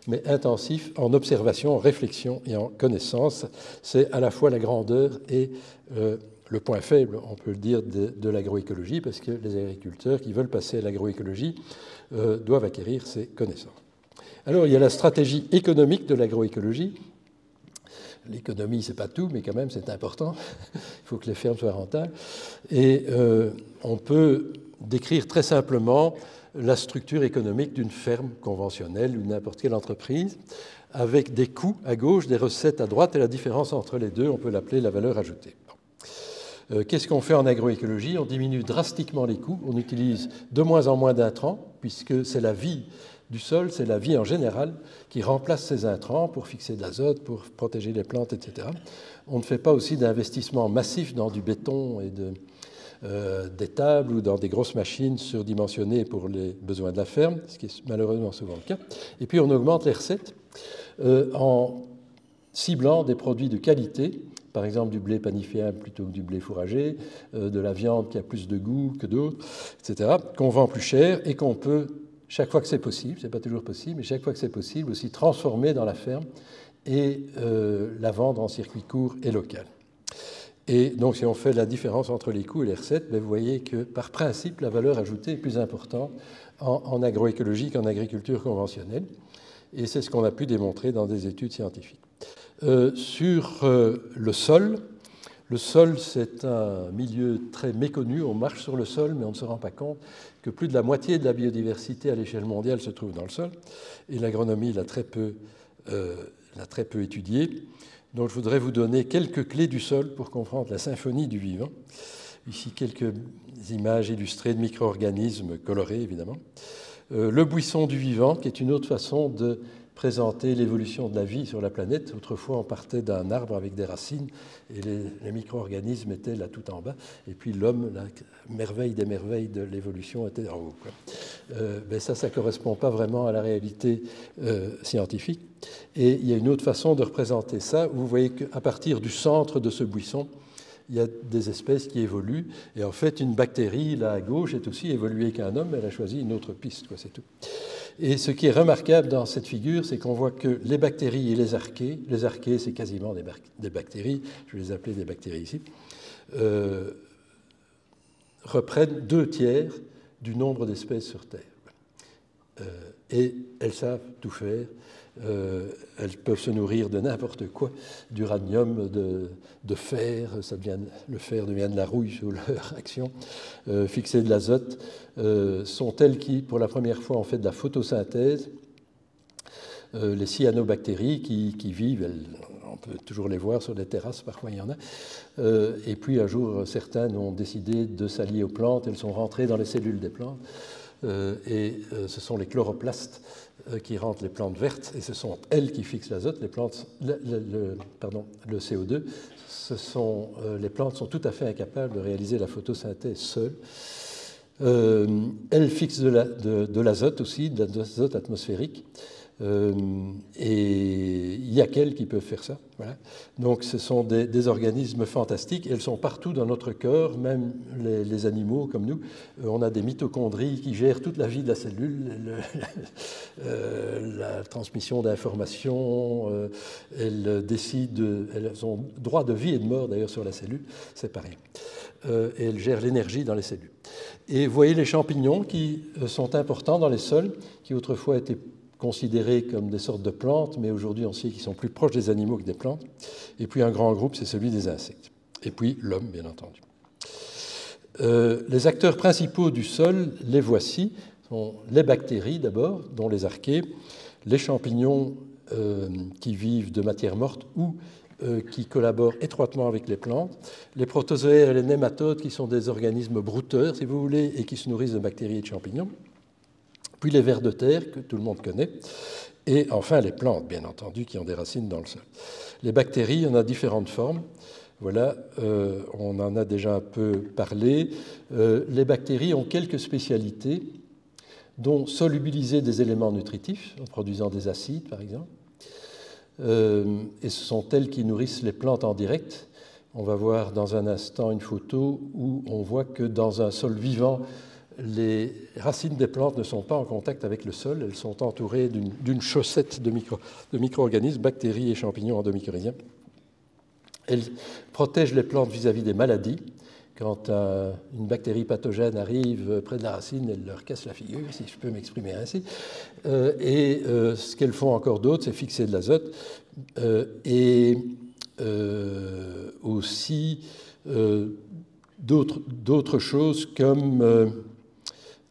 Speaker 1: mais intensif en observation, en réflexion et en connaissance. C'est à la fois la grandeur et le point faible, on peut le dire, de l'agroécologie, parce que les agriculteurs qui veulent passer à l'agroécologie doivent acquérir ces connaissances. Alors, il y a la stratégie économique de l'agroécologie. L'économie, ce n'est pas tout, mais quand même, c'est important. Il faut que les fermes soient rentables. Et on peut décrire très simplement la structure économique d'une ferme conventionnelle ou n'importe quelle entreprise, avec des coûts à gauche, des recettes à droite, et la différence entre les deux, on peut l'appeler la valeur ajoutée. Qu'est-ce qu'on fait en agroécologie? On diminue drastiquement les coûts, on utilise de moins en moins d'intrants, puisque c'est la vie du sol, c'est la vie en général qui remplace ces intrants pour fixer de l'azote, pour protéger les plantes, etc. On ne fait pas aussi d'investissements massifs dans du béton et des tables ou dans des grosses machines surdimensionnées pour les besoins de la ferme, ce qui est malheureusement souvent le cas. Et puis on augmente les recettes en ciblant des produits de qualité, par exemple du blé panifiable plutôt que du blé fourragé, de la viande qui a plus de goût que d'autres, etc., qu'on vend plus cher et qu'on peut, chaque fois que c'est possible, ce n'est pas toujours possible, mais chaque fois que c'est possible, aussi transformer dans la ferme et la vendre en circuit court et local. Et donc, si on fait la différence entre les coûts et les recettes, vous voyez que, par principe, la valeur ajoutée est plus importante en agroécologie qu'en agriculture conventionnelle. Et c'est ce qu'on a pu démontrer dans des études scientifiques. sur le sol. Le sol, c'est un milieu très méconnu. On marche sur le sol, mais on ne se rend pas compte que plus de la moitié de la biodiversité à l'échelle mondiale se trouve dans le sol. Et l'agronomie l'a très peu étudié. Donc je voudrais vous donner quelques clés du sol pour comprendre la symphonie du vivant. Ici, quelques images illustrées de micro-organismes colorés, évidemment. Le buisson du vivant, qui est une autre façon de présenter l'évolution de la vie sur la planète. Autrefois, on partait d'un arbre avec des racines et les micro-organismes étaient là tout en bas. Et puis l'homme, la merveille des merveilles de l'évolution, était en haut. Mais ça ne correspond pas vraiment à la réalité scientifique. Et il y a une autre façon de représenter ça. Vous voyez qu'à partir du centre de ce buisson, il y a des espèces qui évoluent. Et en fait, une bactérie, là à gauche, est aussi évoluée qu'un homme. Elle a choisi une autre piste, c'est tout. Et ce qui est remarquable dans cette figure, c'est qu'on voit que les bactéries et les archées, c'est quasiment des bactéries, je vais les appeler des bactéries ici, reprennent 2/3 du nombre d'espèces sur Terre. Et elles savent tout faire. Elles peuvent se nourrir de n'importe quoi, d'uranium, de fer, le fer devient de la rouille sous leur action, fixer de l'azote, sont elles qui, pour la première fois, ont fait de la photosynthèse. Les cyanobactéries qui vivent, on peut toujours les voir sur des terrasses, parfois il y en a. Et puis un jour, certaines ont décidé de s'allier aux plantes, elles sont rentrées dans les cellules des plantes. Et ce sont les chloroplastes qui rendent les plantes vertes, et ce sont elles qui fixent l'azote. Le CO2, les plantes sont tout à fait incapables de réaliser la photosynthèse seules. Elles fixent de l'azote aussi, de l'azote atmosphérique. Et il n'y a qu'elles qui peuvent faire ça. Voilà. Donc ce sont des organismes fantastiques. Elles sont partout dans notre corps, même les animaux comme nous. On a des mitochondries qui gèrent toute la vie de la cellule, la transmission d'informations. Elles ont droit de vie et de mort d'ailleurs sur la cellule, c'est pareil. Et elles gèrent l'énergie dans les cellules. Et vous voyez les champignons qui sont importants dans les sols, qui autrefois étaient considérés comme des sortes de plantes, mais aujourd'hui on sait qu'ils sont plus proches des animaux que des plantes. Et puis un grand groupe, c'est celui des insectes. Et puis l'homme, bien entendu. Les acteurs principaux du sol, les voici, sont les bactéries d'abord, dont les archées, les champignons qui vivent de matière morte ou qui collaborent étroitement avec les plantes, les protozoaires et les nématodes qui sont des organismes brouteurs, si vous voulez, et qui se nourrissent de bactéries et de champignons, puis les vers de terre, que tout le monde connaît, et enfin les plantes, bien entendu, qui ont des racines dans le sol. Les bactéries, il y en a différentes formes. Voilà, on en a déjà un peu parlé. Les bactéries ont quelques spécialités, dont solubiliser des éléments nutritifs, en produisant des acides, par exemple. Et ce sont elles qui nourrissent les plantes en direct. On va voir dans un instant une photo où on voit que dans un sol vivant, les racines des plantes ne sont pas en contact avec le sol, elles sont entourées d'une chaussette de micro-organismes, bactéries et champignons endomycorhiziens. Elles protègent les plantes vis-à-vis des maladies. Quand une bactérie pathogène arrive près de la racine, elle leur casse la figure, si je peux m'exprimer ainsi. Ce qu'elles font encore d'autre, c'est fixer de l'azote et aussi d'autres choses comme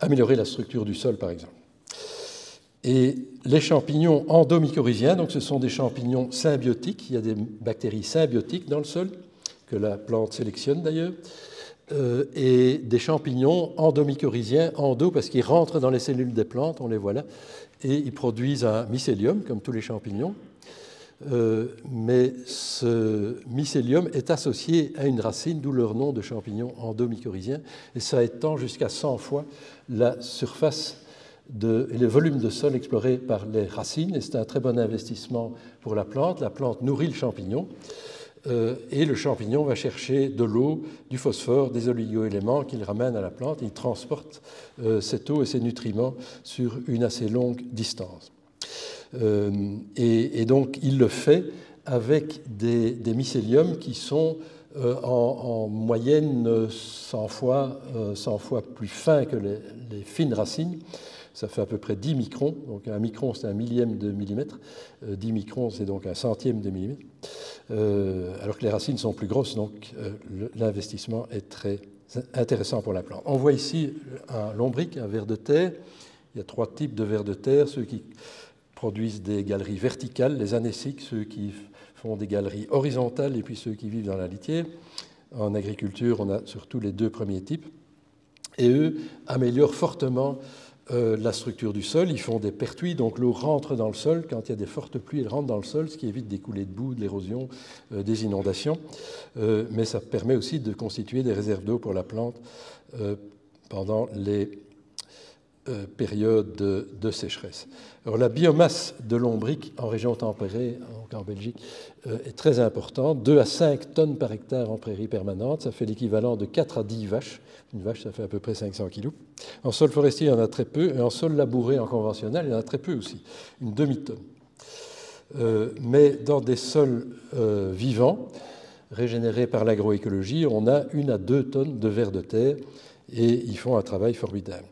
Speaker 1: améliorer la structure du sol, par exemple. Et les champignons endomycorhiziens, donc ce sont des champignons symbiotiques. Il y a des bactéries symbiotiques dans le sol, que la plante sélectionne d'ailleurs, et des champignons endomycorhiziens, endo parce qu'ils rentrent dans les cellules des plantes, on les voit là, et ils produisent un mycélium, comme tous les champignons. Mais ce mycélium est associé à une racine, d'où leur nom de champignon endomycorhizien, et ça étend jusqu'à 100 fois la surface et le volume de sol exploré par les racines, et c'est un très bon investissement pour la plante. La plante nourrit le champignon, et le champignon va chercher de l'eau, du phosphore, des oligo-éléments qu'il ramène à la plante, et il transporte cette eau et ces nutriments sur une assez longue distance. Et donc il le fait avec des mycéliums qui sont en moyenne 100 fois plus fins que les fines racines. ça fait à peu près 10 microns. Donc un micron, c'est un millième de millimètre. 10 microns, c'est donc un centième de millimètre. Alors que les racines sont plus grosses, donc l'investissement est très intéressant pour la plante. On voit ici un lombric, un ver de terre. Il y a 3 types de vers de terre, ceux qui produisent des galeries verticales, les anéciques, ceux qui font des galeries horizontales et puis ceux qui vivent dans la litière. En agriculture, on a surtout les 2 premiers types. Et eux améliorent fortement la structure du sol. Ils font des pertuis, donc l'eau rentre dans le sol. Quand il y a des fortes pluies, elle rentre dans le sol, ce qui évite des coulées de boue, de l'érosion, des inondations. Mais ça permet aussi de constituer des réserves d'eau pour la plante pendant les période de sécheresse. Alors, la biomasse de lombric en région tempérée, en Belgique, est très importante. 2 à 5 tonnes par hectare en prairie permanente, ça fait l'équivalent de 4 à 10 vaches. Une vache, ça fait à peu près 500 kg. En sol forestier, il y en a très peu, et en sol labouré, en conventionnel, il y en a très peu aussi, une demi-tonne. Mais dans des sols vivants, régénérés par l'agroécologie, on a 1 à 2 tonnes de vers de terre, et ils font un travail formidable.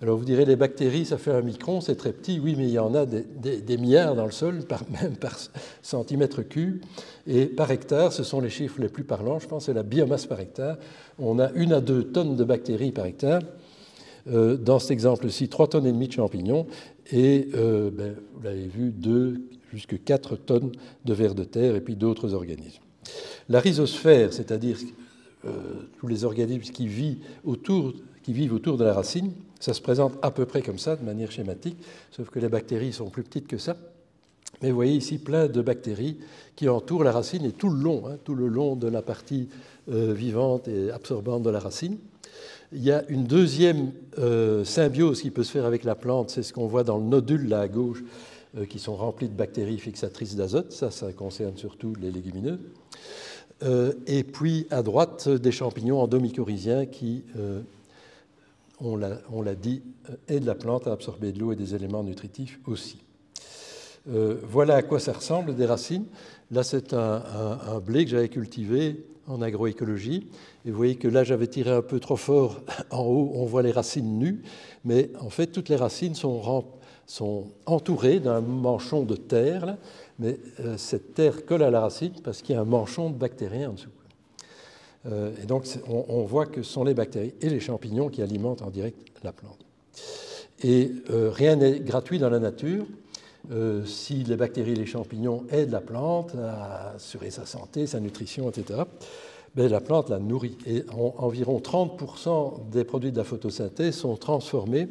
Speaker 1: Alors vous direz, les bactéries, ça fait 1 micron, c'est très petit. Oui, mais il y en a des milliards dans le sol, même par centimètre cube. Et par hectare, ce sont les chiffres les plus parlants, je pense, c'est la biomasse par hectare. On a 1 à 2 tonnes de bactéries par hectare. Dans cet exemple-ci, 3,5 tonnes de champignons. Et vous l'avez vu, 2 jusqu'à 4 tonnes de vers de terre et puis d'autres organismes. La rhizosphère, c'est-à-dire tous les organismes qui vivent autour de la racine, ça se présente à peu près comme ça, de manière schématique, sauf que les bactéries sont plus petites que ça. Mais vous voyez ici plein de bactéries qui entourent la racine et tout le long de la partie vivante et absorbante de la racine. Il y a une deuxième symbiose qui peut se faire avec la plante, c'est ce qu'on voit dans le nodule là à gauche, qui sont remplis de bactéries fixatrices d'azote. Ça concerne surtout les légumineuses. Et puis à droite, des champignons endomycorhiziens qui, on l'a dit, aident la plante à absorber de l'eau et des éléments nutritifs aussi. Voilà à quoi ça ressemble, des racines. Là, c'est un blé que j'avais cultivé en agroécologie. Et vous voyez que là, j'avais tiré un peu trop fort en haut. On voit les racines nues. Mais en fait, toutes les racines sont entourées d'un manchon de terre, là. Mais cette terre colle à la racine parce qu'il y a un manchon de bactériens en dessous. Et donc, on voit que ce sont les bactéries et les champignons qui alimentent en direct la plante. Et rien n'est gratuit dans la nature. Si les bactéries et les champignons aident la plante à assurer sa santé, sa nutrition, etc., la plante la nourrit. Et environ 30% des produits de la photosynthèse sont transformés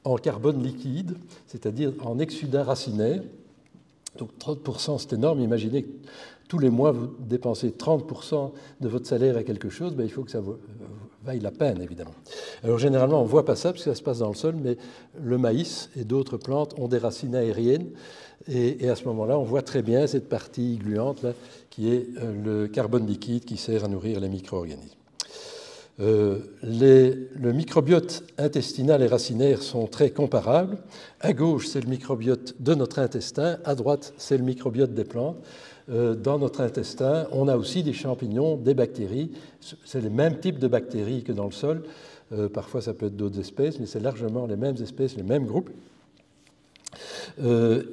Speaker 1: en carbone liquide, c'est-à-dire en exsudat racinaire. Donc 30%, c'est énorme. Imaginez que tous les mois, vous dépensez 30% de votre salaire à quelque chose, il faut que ça vaille la peine, évidemment. Alors généralement, on ne voit pas ça, parce que ça se passe dans le sol, mais le maïs et d'autres plantes ont des racines aériennes. Et à ce moment-là, on voit très bien cette partie gluante, là, qui est le carbone liquide qui sert à nourrir les micro-organismes. Le microbiote intestinal et racinaire sont très comparables. À gauche, c'est le microbiote de notre intestin. À droite, c'est le microbiote des plantes. Dans notre intestin, on a aussi des champignons, des bactéries. C'est le même type de bactéries que dans le sol. Parfois, ça peut être d'autres espèces, mais c'est largement les mêmes espèces, les mêmes groupes.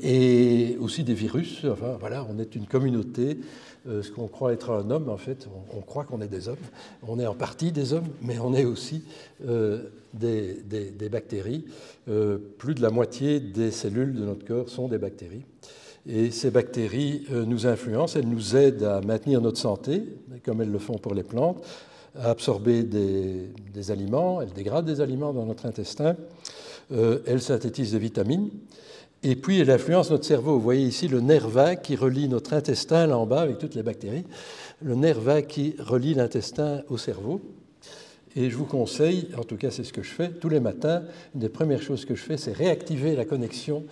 Speaker 1: Et aussi des virus. Enfin, voilà, on est une communauté. Ce qu'on croit être un homme, en fait, on croit qu'on est des hommes. On est en partie des hommes, mais on est aussi des bactéries. Plus de la moitié des cellules de notre corps sont des bactéries. Et ces bactéries nous influencent, elles nous aident à maintenir notre santé, comme elles le font pour les plantes, à absorber des aliments, elles dégradent des aliments dans notre intestin, elles synthétisent des vitamines. Et puis, elle influence notre cerveau. Vous voyez ici le nerf vague qui relie notre intestin, là en bas, avec toutes les bactéries. Le nerf vague qui relie l'intestin au cerveau. Et je vous conseille, en tout cas c'est ce que je fais, tous les matins, une des premières choses que je fais, c'est réactiver la connexion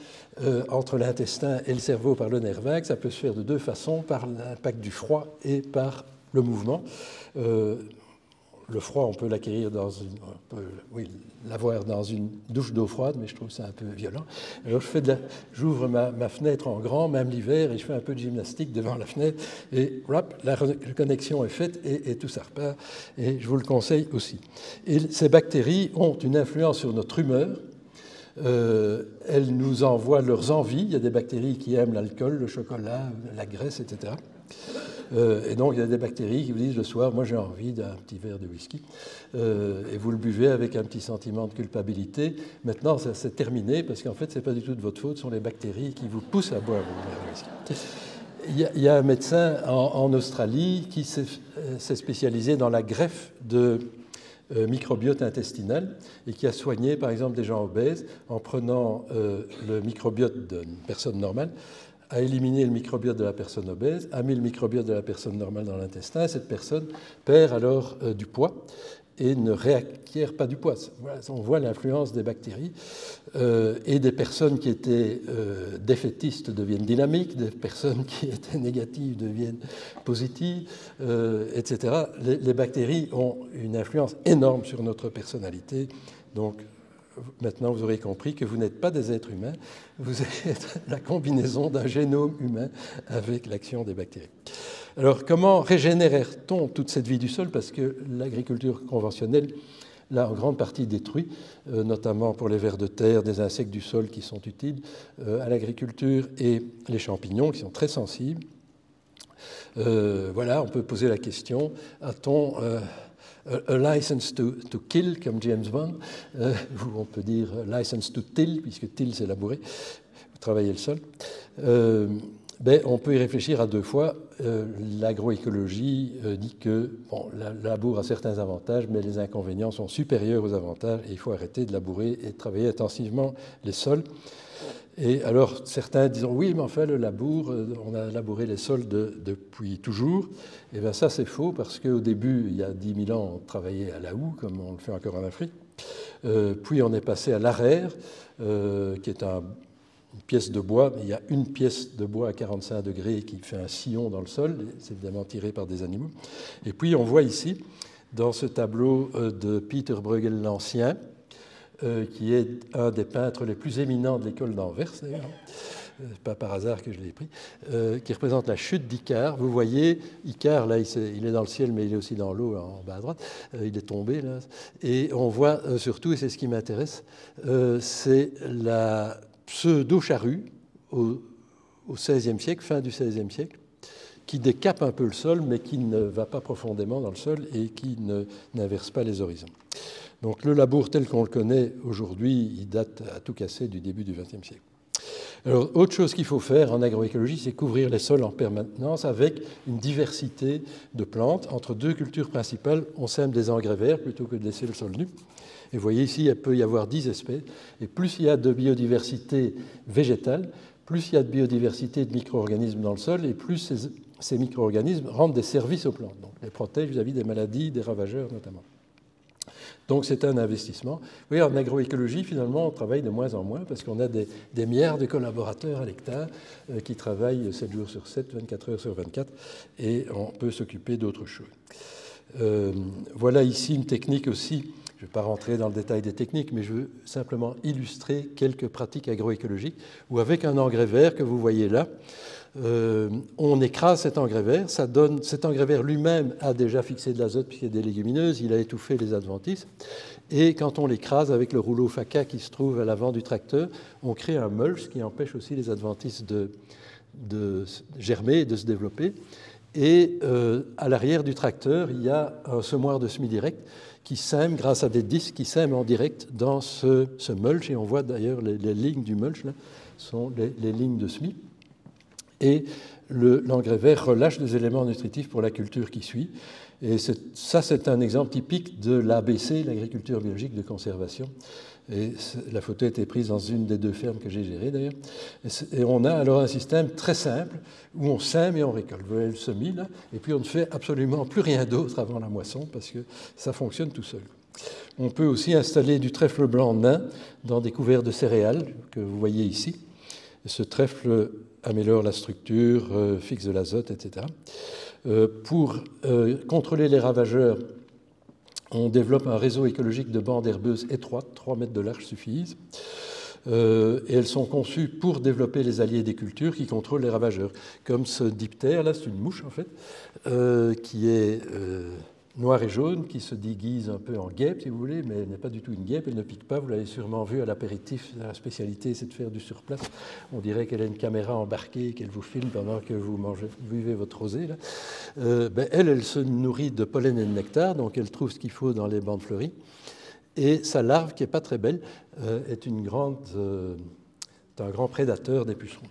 Speaker 1: entre l'intestin et le cerveau par le nerf vague. Ça peut se faire de 2 façons, par l'impact du froid et par le mouvement. Le froid, on peut l'acquérir l'avoir dans une douche d'eau froide, mais je trouve ça un peu violent. Alors j'ouvre ma fenêtre en grand, même l'hiver, et je fais un peu de gymnastique devant la fenêtre, et la connexion est faite, et tout ça repart. Et je vous le conseille aussi. Et ces bactéries ont une influence sur notre humeur. elles nous envoient leurs envies. Il y a des bactéries qui aiment l'alcool, le chocolat, la graisse, etc. Et donc, il y a des bactéries qui vous disent le soir, moi j'ai envie d'un petit verre de whisky. Et vous le buvez avec un petit sentiment de culpabilité. Maintenant, ça c'est terminé parce qu'en fait, ce n'est pas du tout de votre faute, ce sont les bactéries qui vous poussent à boire le verre de whisky. Il y a un médecin en Australie qui s'est spécialisé dans la greffe de microbiote intestinal et qui a soigné, par exemple, des gens obèses en prenant le microbiote d'une personne normale, a éliminé le microbiote de la personne obèse, a mis le microbiote de la personne normale dans l'intestin, et cette personne perd alors du poids et ne réacquiert pas du poids. Voilà, on voit l'influence des bactéries, et des personnes qui étaient défaitistes deviennent dynamiques, des personnes qui étaient négatives deviennent positives, etc. Les bactéries ont une influence énorme sur notre personnalité. Donc, maintenant, vous aurez compris que vous n'êtes pas des êtres humains, vous êtes la combinaison d'un génome humain avec l'action des bactéries. Alors, comment régénère-t-on toute cette vie du sol? Parce que l'agriculture conventionnelle l'a en grande partie détruit, notamment pour les vers de terre, des insectes du sol qui sont utiles à l'agriculture et les champignons qui sont très sensibles. Voilà, on peut poser la question, a-t-on a license to kill, comme James Bond, ou on peut dire license to till, puisque till c'est labourer, travailler le sol. On peut y réfléchir à deux fois. L'agroécologie dit que le labour a certains avantages, mais les inconvénients sont supérieurs aux avantages et il faut arrêter de labourer et de travailler intensivement les sols. Et alors, certains disent oui, mais enfin, le labour, on a labouré les sols depuis toujours. Et bien ça, c'est faux, parce qu'au début, il y a 10 000 ans, on travaillait à la houe, comme on le fait encore en Afrique. Puis on est passé à l'arère, qui est une pièce de bois. Il y a une pièce de bois à 45 degrés qui fait un sillon dans le sol. C'est évidemment tiré par des animaux. Et puis, on voit ici, dans ce tableau de Peter Bruegel l'Ancien, qui est un des peintres les plus éminents de l'école d'Anvers, d'ailleurs, pas par hasard que je l'ai pris, qui représente la chute d'Icare. Vous voyez, Icare, là, il est dans le ciel, mais il est aussi dans l'eau, en bas à droite. Il est tombé, là. Et on voit surtout, et c'est ce qui m'intéresse, c'est la pseudo-charrue au XVIe siècle, fin du XVIe siècle, qui décape un peu le sol, mais qui ne va pas profondément dans le sol et qui n'inverse pas les horizons. Donc le labour tel qu'on le connaît aujourd'hui, il date à tout casser du début du XXe siècle. Alors, autre chose qu'il faut faire en agroécologie, c'est couvrir les sols en permanence avec une diversité de plantes. Entre deux cultures principales, on sème des engrais verts plutôt que de laisser le sol nu. Et vous voyez ici, il peut y avoir 10 espèces. Et plus il y a de biodiversité végétale, plus il y a de biodiversité de micro-organismes dans le sol, et plus ces micro-organismes rendent des services aux plantes. Donc, les protègent vis-à-vis des maladies, des ravageurs notamment. Donc c'est un investissement. Oui, en agroécologie, finalement, on travaille de moins en moins parce qu'on a des milliards de collaborateurs à l'hectare qui travaillent 7 jours sur 7, 24 heures sur 24, et on peut s'occuper d'autres choses. Voilà ici une technique aussi. Je ne vais pas rentrer dans le détail des techniques, mais je veux simplement illustrer quelques pratiques agroécologiques où avec un engrais vert que vous voyez là, on écrase cet engrais vert. Cet engrais vert lui-même a déjà fixé de l'azote puisqu'il y a des légumineuses, il a étouffé les adventices. Et quand on l'écrase avec le rouleau FACA qui se trouve à l'avant du tracteur, on crée un mulch qui empêche aussi les adventices de germer et de se développer. Et à l'arrière du tracteur, il y a un semoir de semis direct qui sème, grâce à des disques, qui sème en direct dans ce mulch. Et on voit d'ailleurs les lignes du mulch, là, sont les lignes de semis. Et l'engrais vert relâche des éléments nutritifs pour la culture qui suit. Et ça, c'est un exemple typique de l'ABC, l'agriculture biologique de conservation. Et la photo a été prise dans une des deux fermes que j'ai gérées, d'ailleurs. Et on a alors un système très simple où on sème et on récolte. Vous voyez le semis, là, et puis on ne fait absolument plus rien d'autre avant la moisson parce que ça fonctionne tout seul. On peut aussi installer du trèfle blanc nain dans des couverts de céréales que vous voyez ici. Ce trèfle améliore la structure, fixe de l'azote, etc. Pour contrôler les ravageurs, on développe un réseau écologique de bandes herbeuses étroites, 3 mètres de large suffisent, et elles sont conçues pour développer les alliés des cultures qui contrôlent les ravageurs. Comme ce diptère, là, c'est une mouche en fait, qui est noire et jaune qui se déguise un peu en guêpe, si vous voulez, mais elle n'est pas du tout une guêpe, elle ne pique pas. Vous l'avez sûrement vu à l'apéritif, la spécialité, c'est de faire du surplace. On dirait qu'elle a une caméra embarquée, qu'elle vous filme pendant que vous buvez votre rosé. Là. Elle se nourrit de pollen et de nectar, donc elle trouve ce qu'il faut dans les bandes fleuries. Et sa larve, qui n'est pas très belle, est un grand prédateur des pucerons.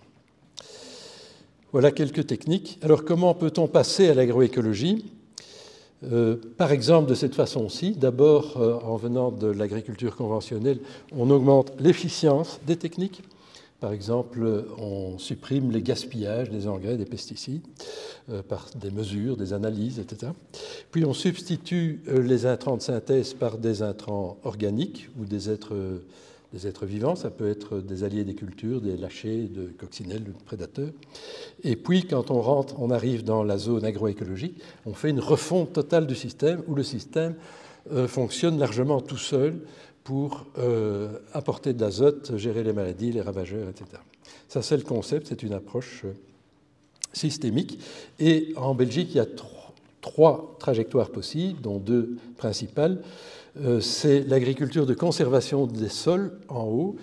Speaker 1: Voilà quelques techniques. Alors, comment peut-on passer à l'agroécologie ? Par exemple, de cette façon-ci, d'abord, en venant de l'agriculture conventionnelle, on augmente l'efficience des techniques. Par exemple, on supprime les gaspillages des engrais, des pesticides, par des mesures, des analyses, etc. Puis on substitue les intrants de synthèse par des intrants organiques ou des êtres vivants. Ça peut être des alliés des cultures, des lâchers de coccinelles, de prédateurs. Et puis, quand on arrive dans la zone agroécologique, on fait une refonte totale du système où le système fonctionne largement tout seul pour apporter de l'azote, gérer les maladies, les ravageurs, etc. Ça, c'est le concept, c'est une approche systémique. Et en Belgique, il y a trois trajectoires possibles, dont deux principales. C'est l'agriculture de conservation des sols en haut,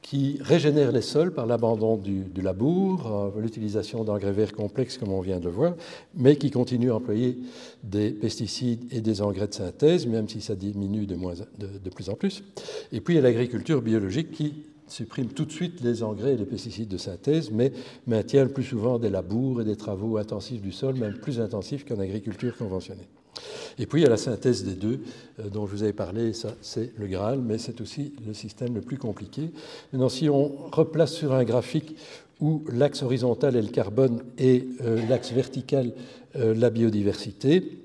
Speaker 1: qui régénère les sols par l'abandon du labour, l'utilisation d'engrais verts complexes, comme on vient de le voir, mais qui continue à employer des pesticides et des engrais de synthèse, même si ça diminue de plus en plus. Et puis, il y a l'agriculture biologique qui supprime tout de suite les engrais et les pesticides de synthèse, mais maintient le plus souvent des labours et des travaux intensifs du sol, même plus intensifs qu'en agriculture conventionnelle. Et puis, il y a la synthèse des deux, dont je vous avais parlé, ça c'est le Graal, mais c'est aussi le système le plus compliqué. Maintenant, si on replace sur un graphique où l'axe horizontal est le carbone et l'axe vertical la biodiversité,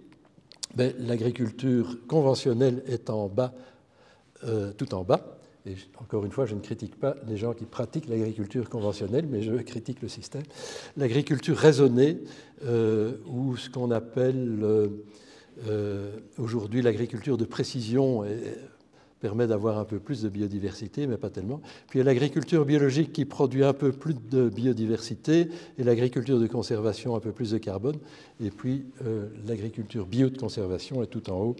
Speaker 1: l'agriculture conventionnelle est en bas, tout en bas. Et encore une fois, je ne critique pas les gens qui pratiquent l'agriculture conventionnelle, mais je critique le système. L'agriculture raisonnée, ou ce qu'on appelle aujourd'hui l'agriculture de précision, permet d'avoir un peu plus de biodiversité, mais pas tellement. Puis il y a l'agriculture biologique qui produit un peu plus de biodiversité, et l'agriculture de conservation un peu plus de carbone. Et puis l'agriculture bio de conservation est tout en haut.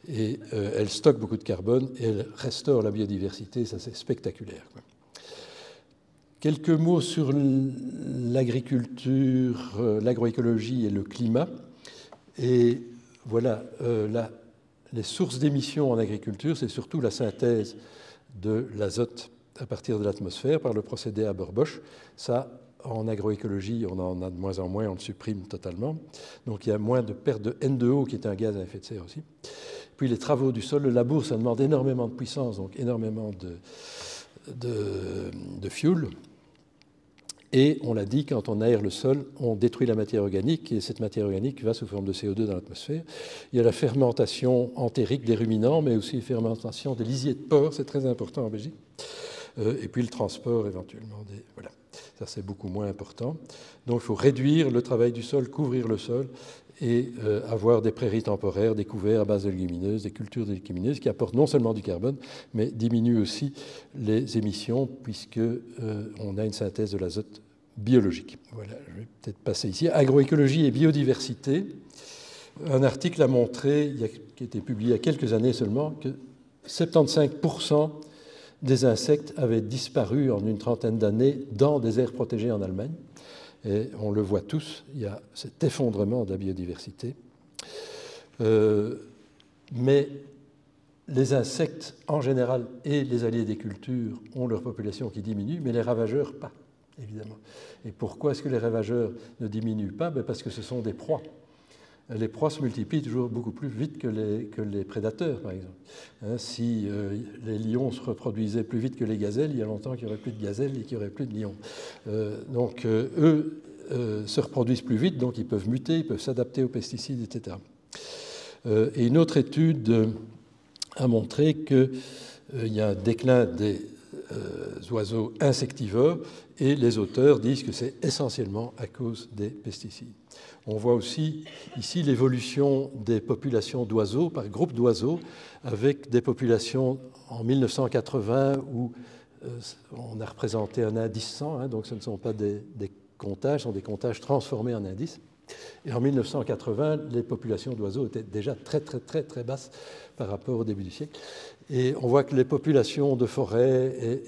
Speaker 1: Et elle stocke beaucoup de carbone et elle restaure la biodiversité, ça c'est spectaculaire, quoi. Quelques mots sur l'agriculture, l'agroécologie et le climat. Et voilà, les sources d'émissions en agriculture, c'est surtout la synthèse de l'azote à partir de l'atmosphère par le procédé Haber-Bosch. Ça, en agroécologie, on en a de moins en moins, on le supprime totalement. Donc il y a moins de perte de N2O, qui est un gaz à effet de serre aussi. Puis les travaux du sol, le labour, ça demande énormément de puissance, donc énormément de fuel. Et on l'a dit, quand on aère le sol, on détruit la matière organique et cette matière organique va sous forme de CO2 dans l'atmosphère. Il y a la fermentation entérique des ruminants, mais aussi la fermentation des lisiers de porc, c'est très important en Belgique. Et puis le transport éventuellement. Voilà. Ça, c'est beaucoup moins important. Donc il faut réduire le travail du sol, couvrir le sol et avoir des prairies temporaires, des couverts à base de légumineuses, des cultures de légumineuses qui apportent non seulement du carbone, mais diminuent aussi les émissions puisqu'on a une synthèse de l'azote biologique. Voilà, je vais peut-être passer ici. Agroécologie et biodiversité. Un article a montré, qui a été publié il y a quelques années seulement, que 75% des insectes avaient disparu en une trentaine d'années dans des aires protégées en Allemagne. Et on le voit tous, il y a cet effondrement de la biodiversité. Mais les insectes en général et les alliés des cultures ont leur population qui diminue, mais les ravageurs pas, évidemment. Et pourquoi est-ce que les ravageurs ne diminuent pas? Parce que ce sont des proies. Les proies se multiplient toujours beaucoup plus vite que les prédateurs, par exemple. Si les lions se reproduisaient plus vite que les gazelles, il y a longtemps qu'il n'y aurait plus de gazelles et qu'il n'y aurait plus de lions. Donc, eux se reproduisent plus vite, donc ils peuvent muter, ils peuvent s'adapter aux pesticides, etc. Et une autre étude a montré qu'il y a un déclin des oiseaux insectivores et les auteurs disent que c'est essentiellement à cause des pesticides. On voit aussi ici l'évolution des populations d'oiseaux par groupe d'oiseaux avec des populations en 1980 où on a représenté un indice 100, donc ce ne sont pas des comptages, ce sont des comptages transformés en indices. Et en 1980, les populations d'oiseaux étaient déjà très basses par rapport au début du siècle. Et on voit que les populations de forêts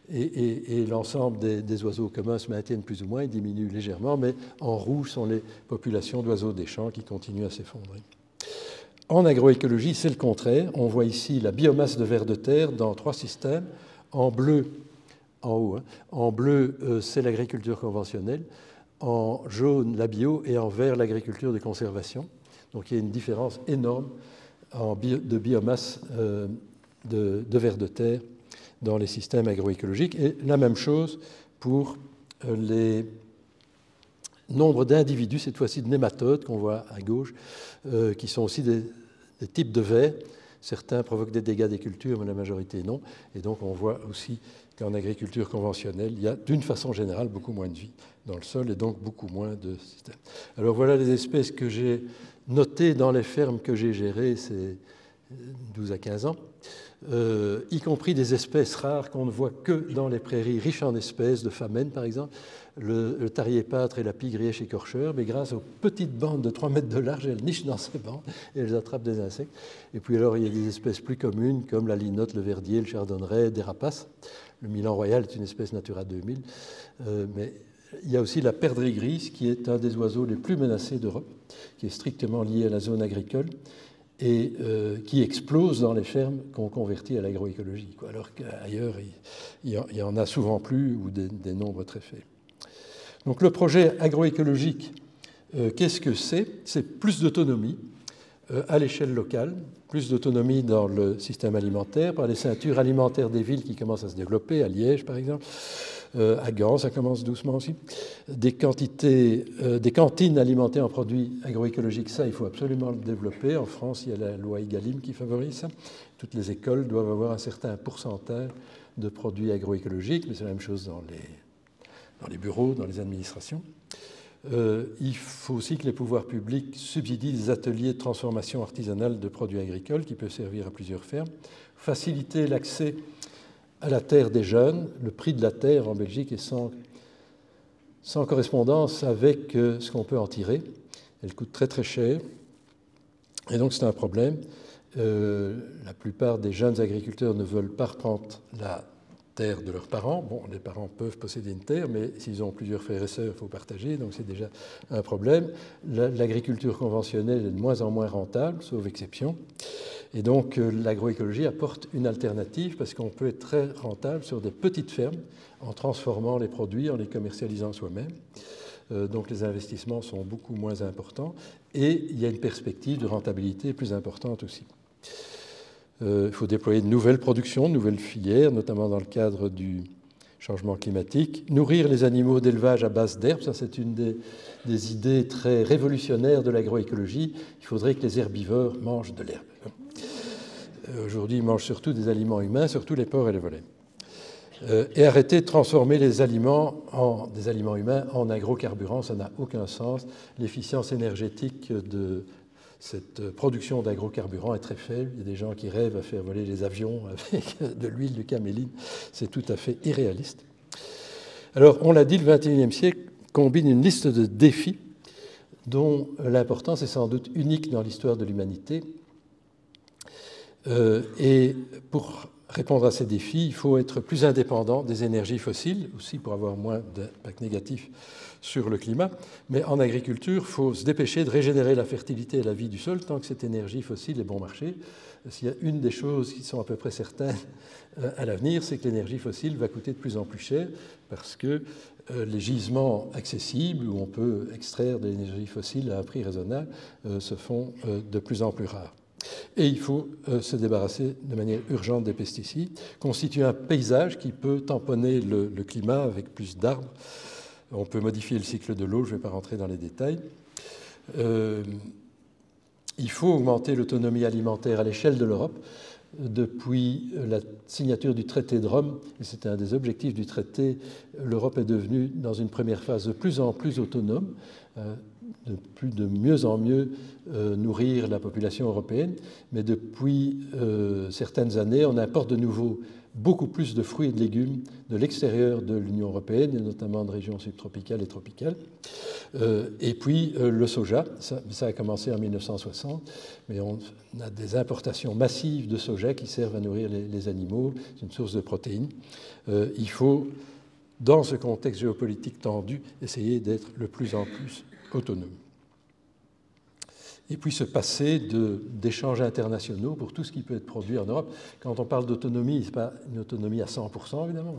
Speaker 1: et l'ensemble des oiseaux communs se maintiennent plus ou moins, ils diminuent légèrement, mais en rouge sont les populations d'oiseaux des champs qui continuent à s'effondrer. En agroécologie, c'est le contraire. On voit ici la biomasse de vers de terre dans 3 systèmes. En bleu, en haut, en bleu, c'est l'agriculture conventionnelle. En jaune, la bio, et en vert, l'agriculture de conservation. Donc il y a une différence énorme de biomasse de vers de terre dans les systèmes agroécologiques. Et la même chose pour les nombres d'individus, cette fois-ci de nématodes qu'on voit à gauche, qui sont aussi des types de vers. Certains provoquent des dégâts des cultures, mais la majorité non. Et donc on voit aussi qu'en agriculture conventionnelle, il y a d'une façon générale beaucoup moins de vie dans le sol et donc beaucoup moins de systèmes. Alors voilà les espèces que j'ai notées dans les fermes que j'ai gérées ces 12 à 15 ans, y compris des espèces rares qu'on ne voit que dans les prairies riches en espèces, de famènes par exemple, le tarier-pâtre et la pie grièche écorcheur, mais grâce aux petites bandes de 3 mètres de large, elles nichent dans ces bandes et elles attrapent des insectes. Et puis alors il y a des espèces plus communes comme la linotte, le verdier, le chardonneret, des rapaces. Le Milan royal est une espèce Natura 2000, mais il y a aussi la perdrix grise qui est un des oiseaux les plus menacés d'Europe, qui est strictement lié à la zone agricole et qui explose dans les fermes qu'on convertit à l'agroécologie, alors qu'ailleurs, il y en a souvent plus ou des nombres très faibles. Donc le projet agroécologique, qu'est-ce que c'est? C'est plus d'autonomie à l'échelle locale, plus d'autonomie dans le système alimentaire, par les ceintures alimentaires des villes qui commencent à se développer, à Liège par exemple, à Gand, ça commence doucement aussi. Des cantines alimentées en produits agroécologiques, ça, il faut absolument le développer. En France, il y a la loi Egalim qui favorise ça. Toutes les écoles doivent avoir un certain pourcentage de produits agroécologiques, mais c'est la même chose dans les bureaux, dans les administrations. Il faut aussi que les pouvoirs publics subsidient des ateliers de transformation artisanale de produits agricoles qui peuvent servir à plusieurs fermes. Faciliter l'accès à la terre des jeunes. Le prix de la terre en Belgique est sans correspondance avec ce qu'on peut en tirer. Elle coûte très cher. Et donc c'est un problème. La plupart des jeunes agriculteurs ne veulent pas reprendre la terre de leurs parents. Bon, les parents peuvent posséder une terre, mais s'ils ont plusieurs frères et sœurs, il faut partager, donc c'est déjà un problème. L'agriculture conventionnelle est de moins en moins rentable, sauf exception. Et donc l'agroécologie apporte une alternative parce qu'on peut être très rentable sur des petites fermes en transformant les produits, en les commercialisant soi-même. Donc les investissements sont beaucoup moins importants et il y a une perspective de rentabilité plus importante aussi. Il faut déployer de nouvelles productions, de nouvelles filières, notamment dans le cadre du changement climatique. Nourrir les animaux d'élevage à base d'herbes, ça c'est une des idées très révolutionnaires de l'agroécologie. Il faudrait que les herbivores mangent de l'herbe. Aujourd'hui, ils mangent surtout des aliments humains, surtout les porcs et les volets. Et arrêter de transformer des aliments humains en agrocarburants, ça n'a aucun sens. L'efficience énergétique de cette production d'agrocarburants est très faible. Il y a des gens qui rêvent à faire voler les avions avec de l'huile de caméline. C'est tout à fait irréaliste. Alors, on l'a dit, le XXIe siècle combine une liste de défis dont l'importance est sans doute unique dans l'histoire de l'humanité. Et pour répondre à ces défis, il faut être plus indépendant des énergies fossiles, aussi pour avoir moins d'impact négatif sur le climat. Mais en agriculture, il faut se dépêcher de régénérer la fertilité et la vie du sol tant que cette énergie fossile est bon marché. S'il y a une des choses qui sont à peu près certaines à l'avenir, c'est que l'énergie fossile va coûter de plus en plus cher parce que les gisements accessibles où on peut extraire de l'énergie fossile à un prix raisonnable se font de plus en plus rares. Et il faut se débarrasser de manière urgente des pesticides, constituer un paysage qui peut tamponner le climat avec plus d'arbres. On peut modifier le cycle de l'eau, je ne vais pas rentrer dans les détails. Il faut augmenter l'autonomie alimentaire à l'échelle de l'Europe. Depuis la signature du traité de Rome, et c'était un des objectifs du traité, l'Europe est devenue, dans une première phase, de plus en plus autonome, de mieux en mieux nourrir la population européenne. Mais depuis certaines années, on importe de nouveaux beaucoup plus de fruits et de légumes de l'extérieur de l'Union européenne, et notamment de régions subtropicales et tropicales. Et puis le soja, ça a commencé en 1960, mais on a des importations massives de soja qui servent à nourrir les animaux, c'est une source de protéines. Il faut, dans ce contexte géopolitique tendu, essayer d'être le plus en plus autonome. Et puis se passer d'échanges internationaux pour tout ce qui peut être produit en Europe. Quand on parle d'autonomie, ce n'est pas une autonomie à 100% évidemment.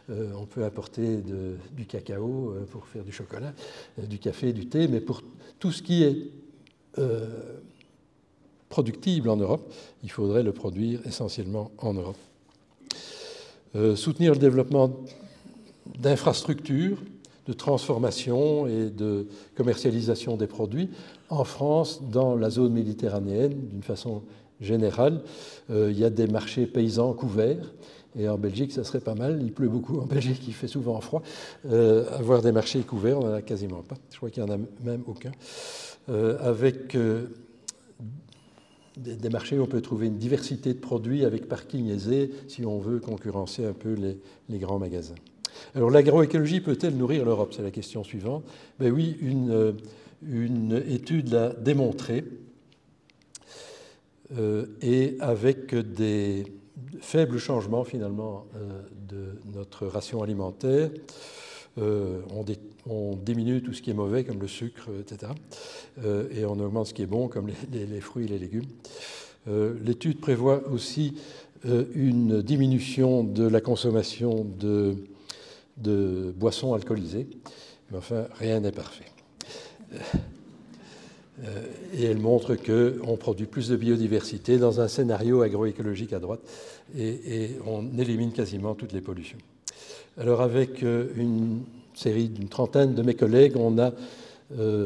Speaker 1: On peut apporter du cacao pour faire du chocolat, du café, du thé, mais pour tout ce qui est productible en Europe, il faudrait le produire essentiellement en Europe. Soutenir le développement d'infrastructures, de transformation et de commercialisation des produits. En France, dans la zone méditerranéenne, d'une façon générale, il y a des marchés paysans couverts. Et en Belgique, ça serait pas mal. Il pleut beaucoup en Belgique, il fait souvent froid. Avoir des marchés couverts, on n'en a quasiment pas. Je crois qu'il n'y en a même aucun. Avec des marchés où on peut trouver une diversité de produits avec parking aisé si on veut concurrencer un peu les grands magasins. Alors l'agroécologie peut-elle nourrir l'Europe? C'est la question suivante. Ben oui, une étude l'a démontré, et avec des faibles changements finalement de notre ration alimentaire, on diminue tout ce qui est mauvais comme le sucre, etc. Et on augmente ce qui est bon comme les fruits et les légumes. L'étude prévoit aussi une diminution de la consommation de boissons alcoolisées, mais enfin, rien n'est parfait. Et elle montre qu'on produit plus de biodiversité dans un scénario agroécologique à droite et on élimine quasiment toutes les pollutions. Alors avec une série d'une trentaine de mes collègues, on a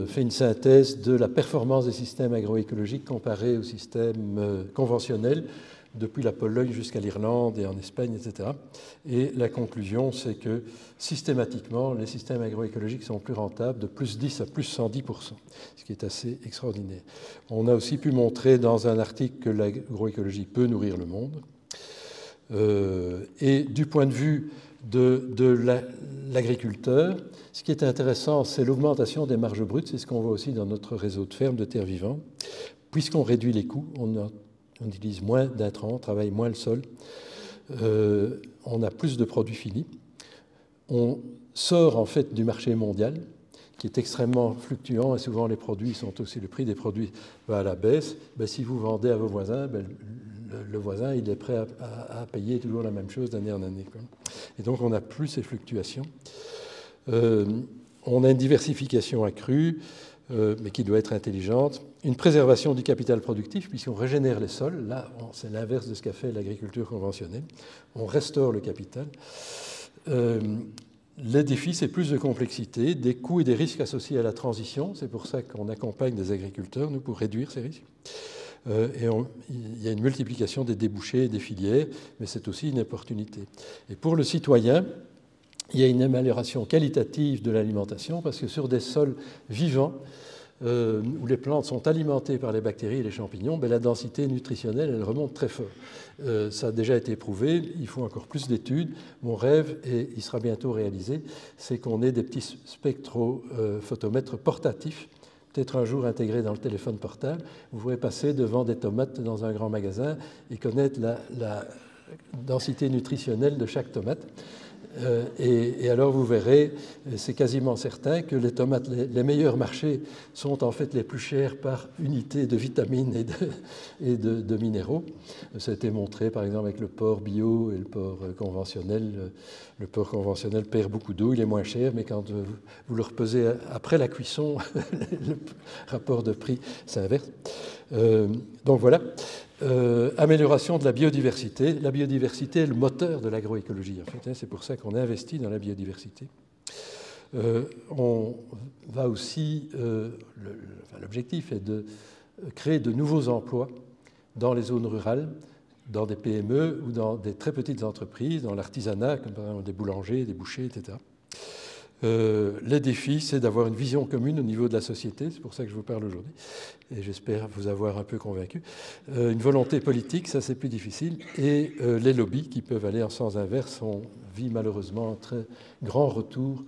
Speaker 1: fait une synthèse de la performance des systèmes agroécologiques comparés aux systèmes conventionnels, depuis la Pologne jusqu'à l'Irlande et en Espagne, etc. Et la conclusion, c'est que systématiquement, les systèmes agroécologiques sont plus rentables de plus 10 à plus 110%, ce qui est assez extraordinaire. On a aussi pu montrer dans un article que l'agroécologie peut nourrir le monde. Et du point de vue de l'agriculteur, ce qui est intéressant, c'est l'augmentation des marges brutes. C'est ce qu'on voit aussi dans notre réseau de fermes de terre vivante. Puisqu'on réduit les coûts, on utilise moins d'intrants, on travaille moins le sol, on a plus de produits finis. On sort en fait du marché mondial, qui est extrêmement fluctuant, et souvent les produits sont aussi, le prix des produits va à la baisse. Ben, si vous vendez à vos voisins, ben, le voisin il est prêt à payer toujours la même chose d'année en année, quoi. Et donc on n'a plus ces fluctuations. On a une diversification accrue, mais qui doit être intelligente. Une préservation du capital productif, puisqu'on régénère les sols. Là, c'est l'inverse de ce qu'a fait l'agriculture conventionnelle. On restaure le capital. Les défis, c'est plus de complexité, des coûts et des risques associés à la transition. C'est pour ça qu'on accompagne des agriculteurs, nous, pour réduire ces risques. Il y a une multiplication des débouchés et des filières, mais c'est aussi une opportunité. Et pour le citoyen, il y a une amélioration qualitative de l'alimentation, parce que sur des sols vivants, où les plantes sont alimentées par les bactéries et les champignons, ben la densité nutritionnelle, elle remonte très fort. Ça a déjà été prouvé, il faut encore plus d'études. Mon rêve, et il sera bientôt réalisé, c'est qu'on ait des petits spectrophotomètres portatifs, peut-être un jour intégrés dans le téléphone portable. Vous pourrez passer devant des tomates dans un grand magasin et connaître la densité nutritionnelle de chaque tomate. Et alors vous verrez, c'est quasiment certain que les tomates, les meilleurs marchés sont en fait les plus chers par unité de vitamines et de minéraux. Ça a été montré par exemple avec le porc bio et le porc conventionnel. Le porc conventionnel perd beaucoup d'eau, il est moins cher, mais quand vous le repesez après la cuisson, le rapport de prix s'inverse. Donc voilà. Amélioration de la biodiversité. La biodiversité est le moteur de l'agroécologie, en fait. C'est pour ça qu'on investit dans la biodiversité. On va aussi, l'objectif est de créer de nouveaux emplois dans les zones rurales, dans des PME ou dans des très petites entreprises, dans l'artisanat, comme par exemple des boulangers, des bouchers, etc. Les défis, c'est d'avoir une vision commune au niveau de la société, c'est pour ça que je vous parle aujourd'hui, et j'espère vous avoir un peu convaincu. Une volonté politique, ça c'est plus difficile, et les lobbies qui peuvent aller en sens inverse. On vit malheureusement un très grand retour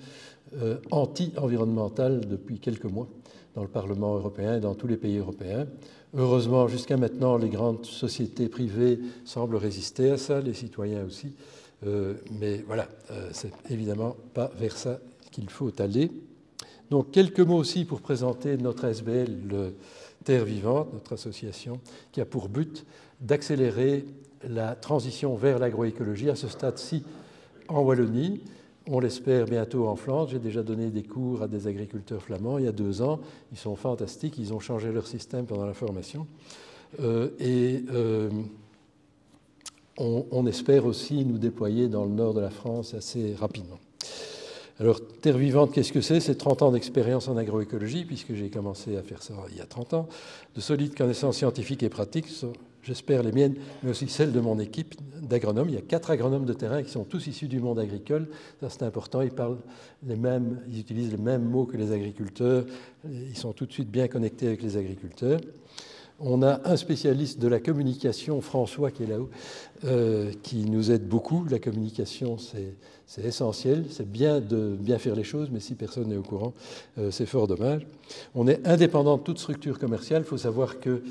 Speaker 1: anti-environnemental depuis quelques mois dans le Parlement européen et dans tous les pays européens. Heureusement, jusqu'à maintenant, les grandes sociétés privées semblent résister à ça, les citoyens aussi, mais voilà, c'est évidemment pas vers ça qu'il faut aller. Donc, quelques mots aussi pour présenter notre ASBL Terre Vivante, notre association, qui a pour but d'accélérer la transition vers l'agroécologie à ce stade-ci en Wallonie. On l'espère bientôt en Flandre. J'ai déjà donné des cours à des agriculteurs flamands il y a 2 ans. Ils sont fantastiques, ils ont changé leur système pendant la formation. On espère aussi nous déployer dans le nord de la France assez rapidement. Alors, Terre Vivante, qu'est-ce que c'est? C'est 30 ans d'expérience en agroécologie, puisque j'ai commencé à faire ça il y a 30 ans. De solides connaissances scientifiques et pratiques, j'espère les miennes, mais aussi celles de mon équipe d'agronomes. Il y a 4 agronomes de terrain qui sont tous issus du monde agricole. Ça, c'est important. Ils utilisent les mêmes mots que les agriculteurs. Ils sont tout de suite bien connectés avec les agriculteurs. On a un spécialiste de la communication, François, qui est là-haut, qui nous aide beaucoup. La communication, c'est essentiel. C'est bien de bien faire les choses, mais si personne n'est au courant, c'est fort dommage. On est indépendant de toute structure commerciale. Il faut savoir que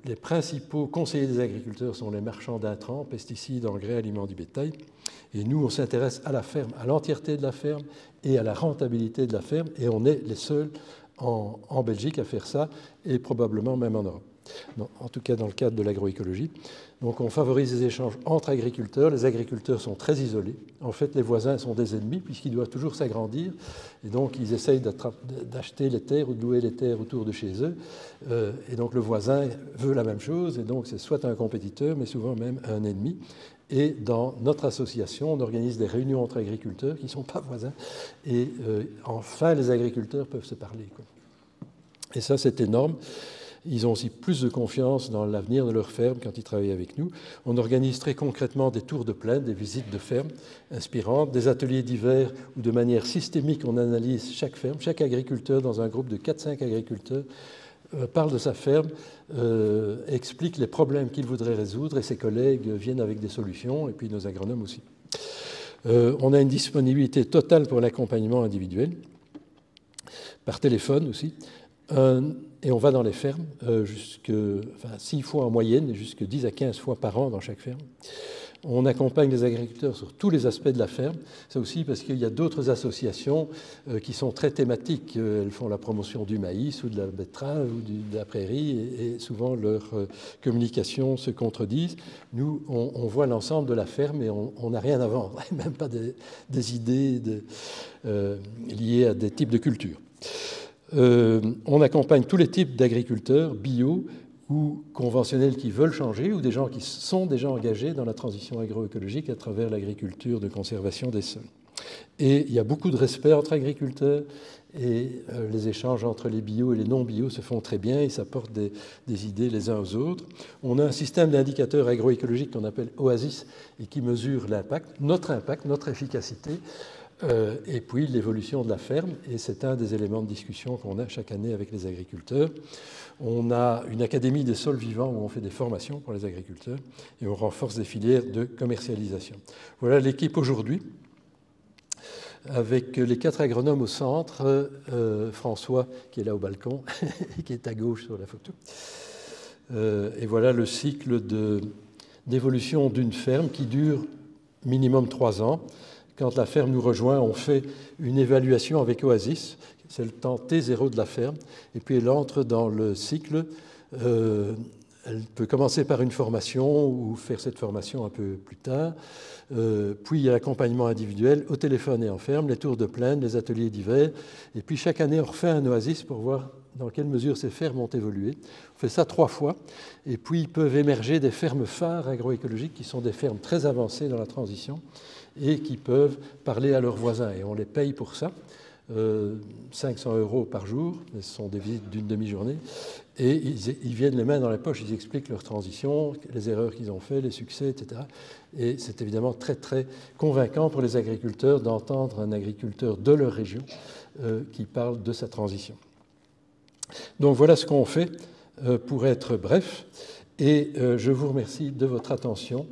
Speaker 1: les principaux conseillers des agriculteurs sont les marchands d'intrants, pesticides, engrais, aliments du bétail. Et nous, on s'intéresse à la ferme, à l'entièreté de la ferme et à la rentabilité de la ferme. Et on est les seuls en Belgique à faire ça, et probablement même en Europe. Non, en tout cas dans le cadre de l'agroécologie. Donc on favorise les échanges entre agriculteurs. Les agriculteurs sont très isolés. En fait, les voisins sont des ennemis puisqu'ils doivent toujours s'agrandir. Et donc ils essayent d'acheter les terres ou de louer les terres autour de chez eux. Et donc le voisin veut la même chose. Et donc c'est soit un compétiteur, mais souvent même un ennemi. Et dans notre association, on organise des réunions entre agriculteurs qui ne sont pas voisins. Et enfin, les agriculteurs peuvent se parler, quoi. Et ça, c'est énorme. Ils ont aussi plus de confiance dans l'avenir de leur ferme quand ils travaillent avec nous. On organise très concrètement des tours de plaine, des visites de ferme inspirantes, des ateliers d'hiver où de manière systémique on analyse chaque ferme. Chaque agriculteur, dans un groupe de 4-5 agriculteurs, parle de sa ferme, explique les problèmes qu'il voudrait résoudre et ses collègues viennent avec des solutions et puis nos agronomes aussi. On a une disponibilité totale pour l'accompagnement individuel, par téléphone aussi. Et on va dans les fermes 6 fois en moyenne, et jusque 10 à 15 fois par an dans chaque ferme. On accompagne les agriculteurs sur tous les aspects de la ferme. C'est aussi parce qu'il y a d'autres associations qui sont très thématiques. Elles font la promotion du maïs ou de la betterave ou de la prairie et souvent leurs communications se contredisent. Nous, on voit l'ensemble de la ferme et on n'a rien à vendre, même pas des idées liées à des types de cultures. On accompagne tous les types d'agriculteurs, bio ou conventionnels qui veulent changer, ou des gens qui sont déjà engagés dans la transition agroécologique à travers l'agriculture de conservation des sols. Et il y a beaucoup de respect entre agriculteurs et les échanges entre les bio et les non-bio se font très bien, ils s'apportent des idées les uns aux autres. On a un système d'indicateurs agroécologiques qu'on appelle OASIS et qui mesure l'impact, notre efficacité, et puis l'évolution de la ferme, et c'est un des éléments de discussion qu'on a chaque année avec les agriculteurs. On a une académie des sols vivants où on fait des formations pour les agriculteurs et on renforce des filières de commercialisation. Voilà l'équipe aujourd'hui, avec les 4 agronomes au centre, François qui est là au balcon et qui est à gauche sur la photo. Et voilà le cycle d'évolution d'une ferme qui dure minimum 3 ans. Quand la ferme nous rejoint, on fait une évaluation avec Oasis, c'est le temps T0 de la ferme, et puis elle entre dans le cycle. Elle peut commencer par une formation ou faire cette formation un peu plus tard. Puis il y a l'accompagnement individuel au téléphone et en ferme, les tours de plaine, les ateliers d'hiver. Et puis chaque année, on refait un Oasis pour voir dans quelle mesure ces fermes ont évolué. On fait ça 3 fois. Et puis ils peuvent émerger des fermes phares agroécologiques qui sont des fermes très avancées dans la transition et qui peuvent parler à leurs voisins. Et on les paye pour ça. 500 € par jour, ce sont des visites d'une demi-journée, et ils viennent les mains dans la poche, ils expliquent leur transition, les erreurs qu'ils ont faites, les succès, etc. Et c'est évidemment très très convaincant pour les agriculteurs d'entendre un agriculteur de leur région qui parle de sa transition. Donc voilà ce qu'on fait pour être bref, et je vous remercie de votre attention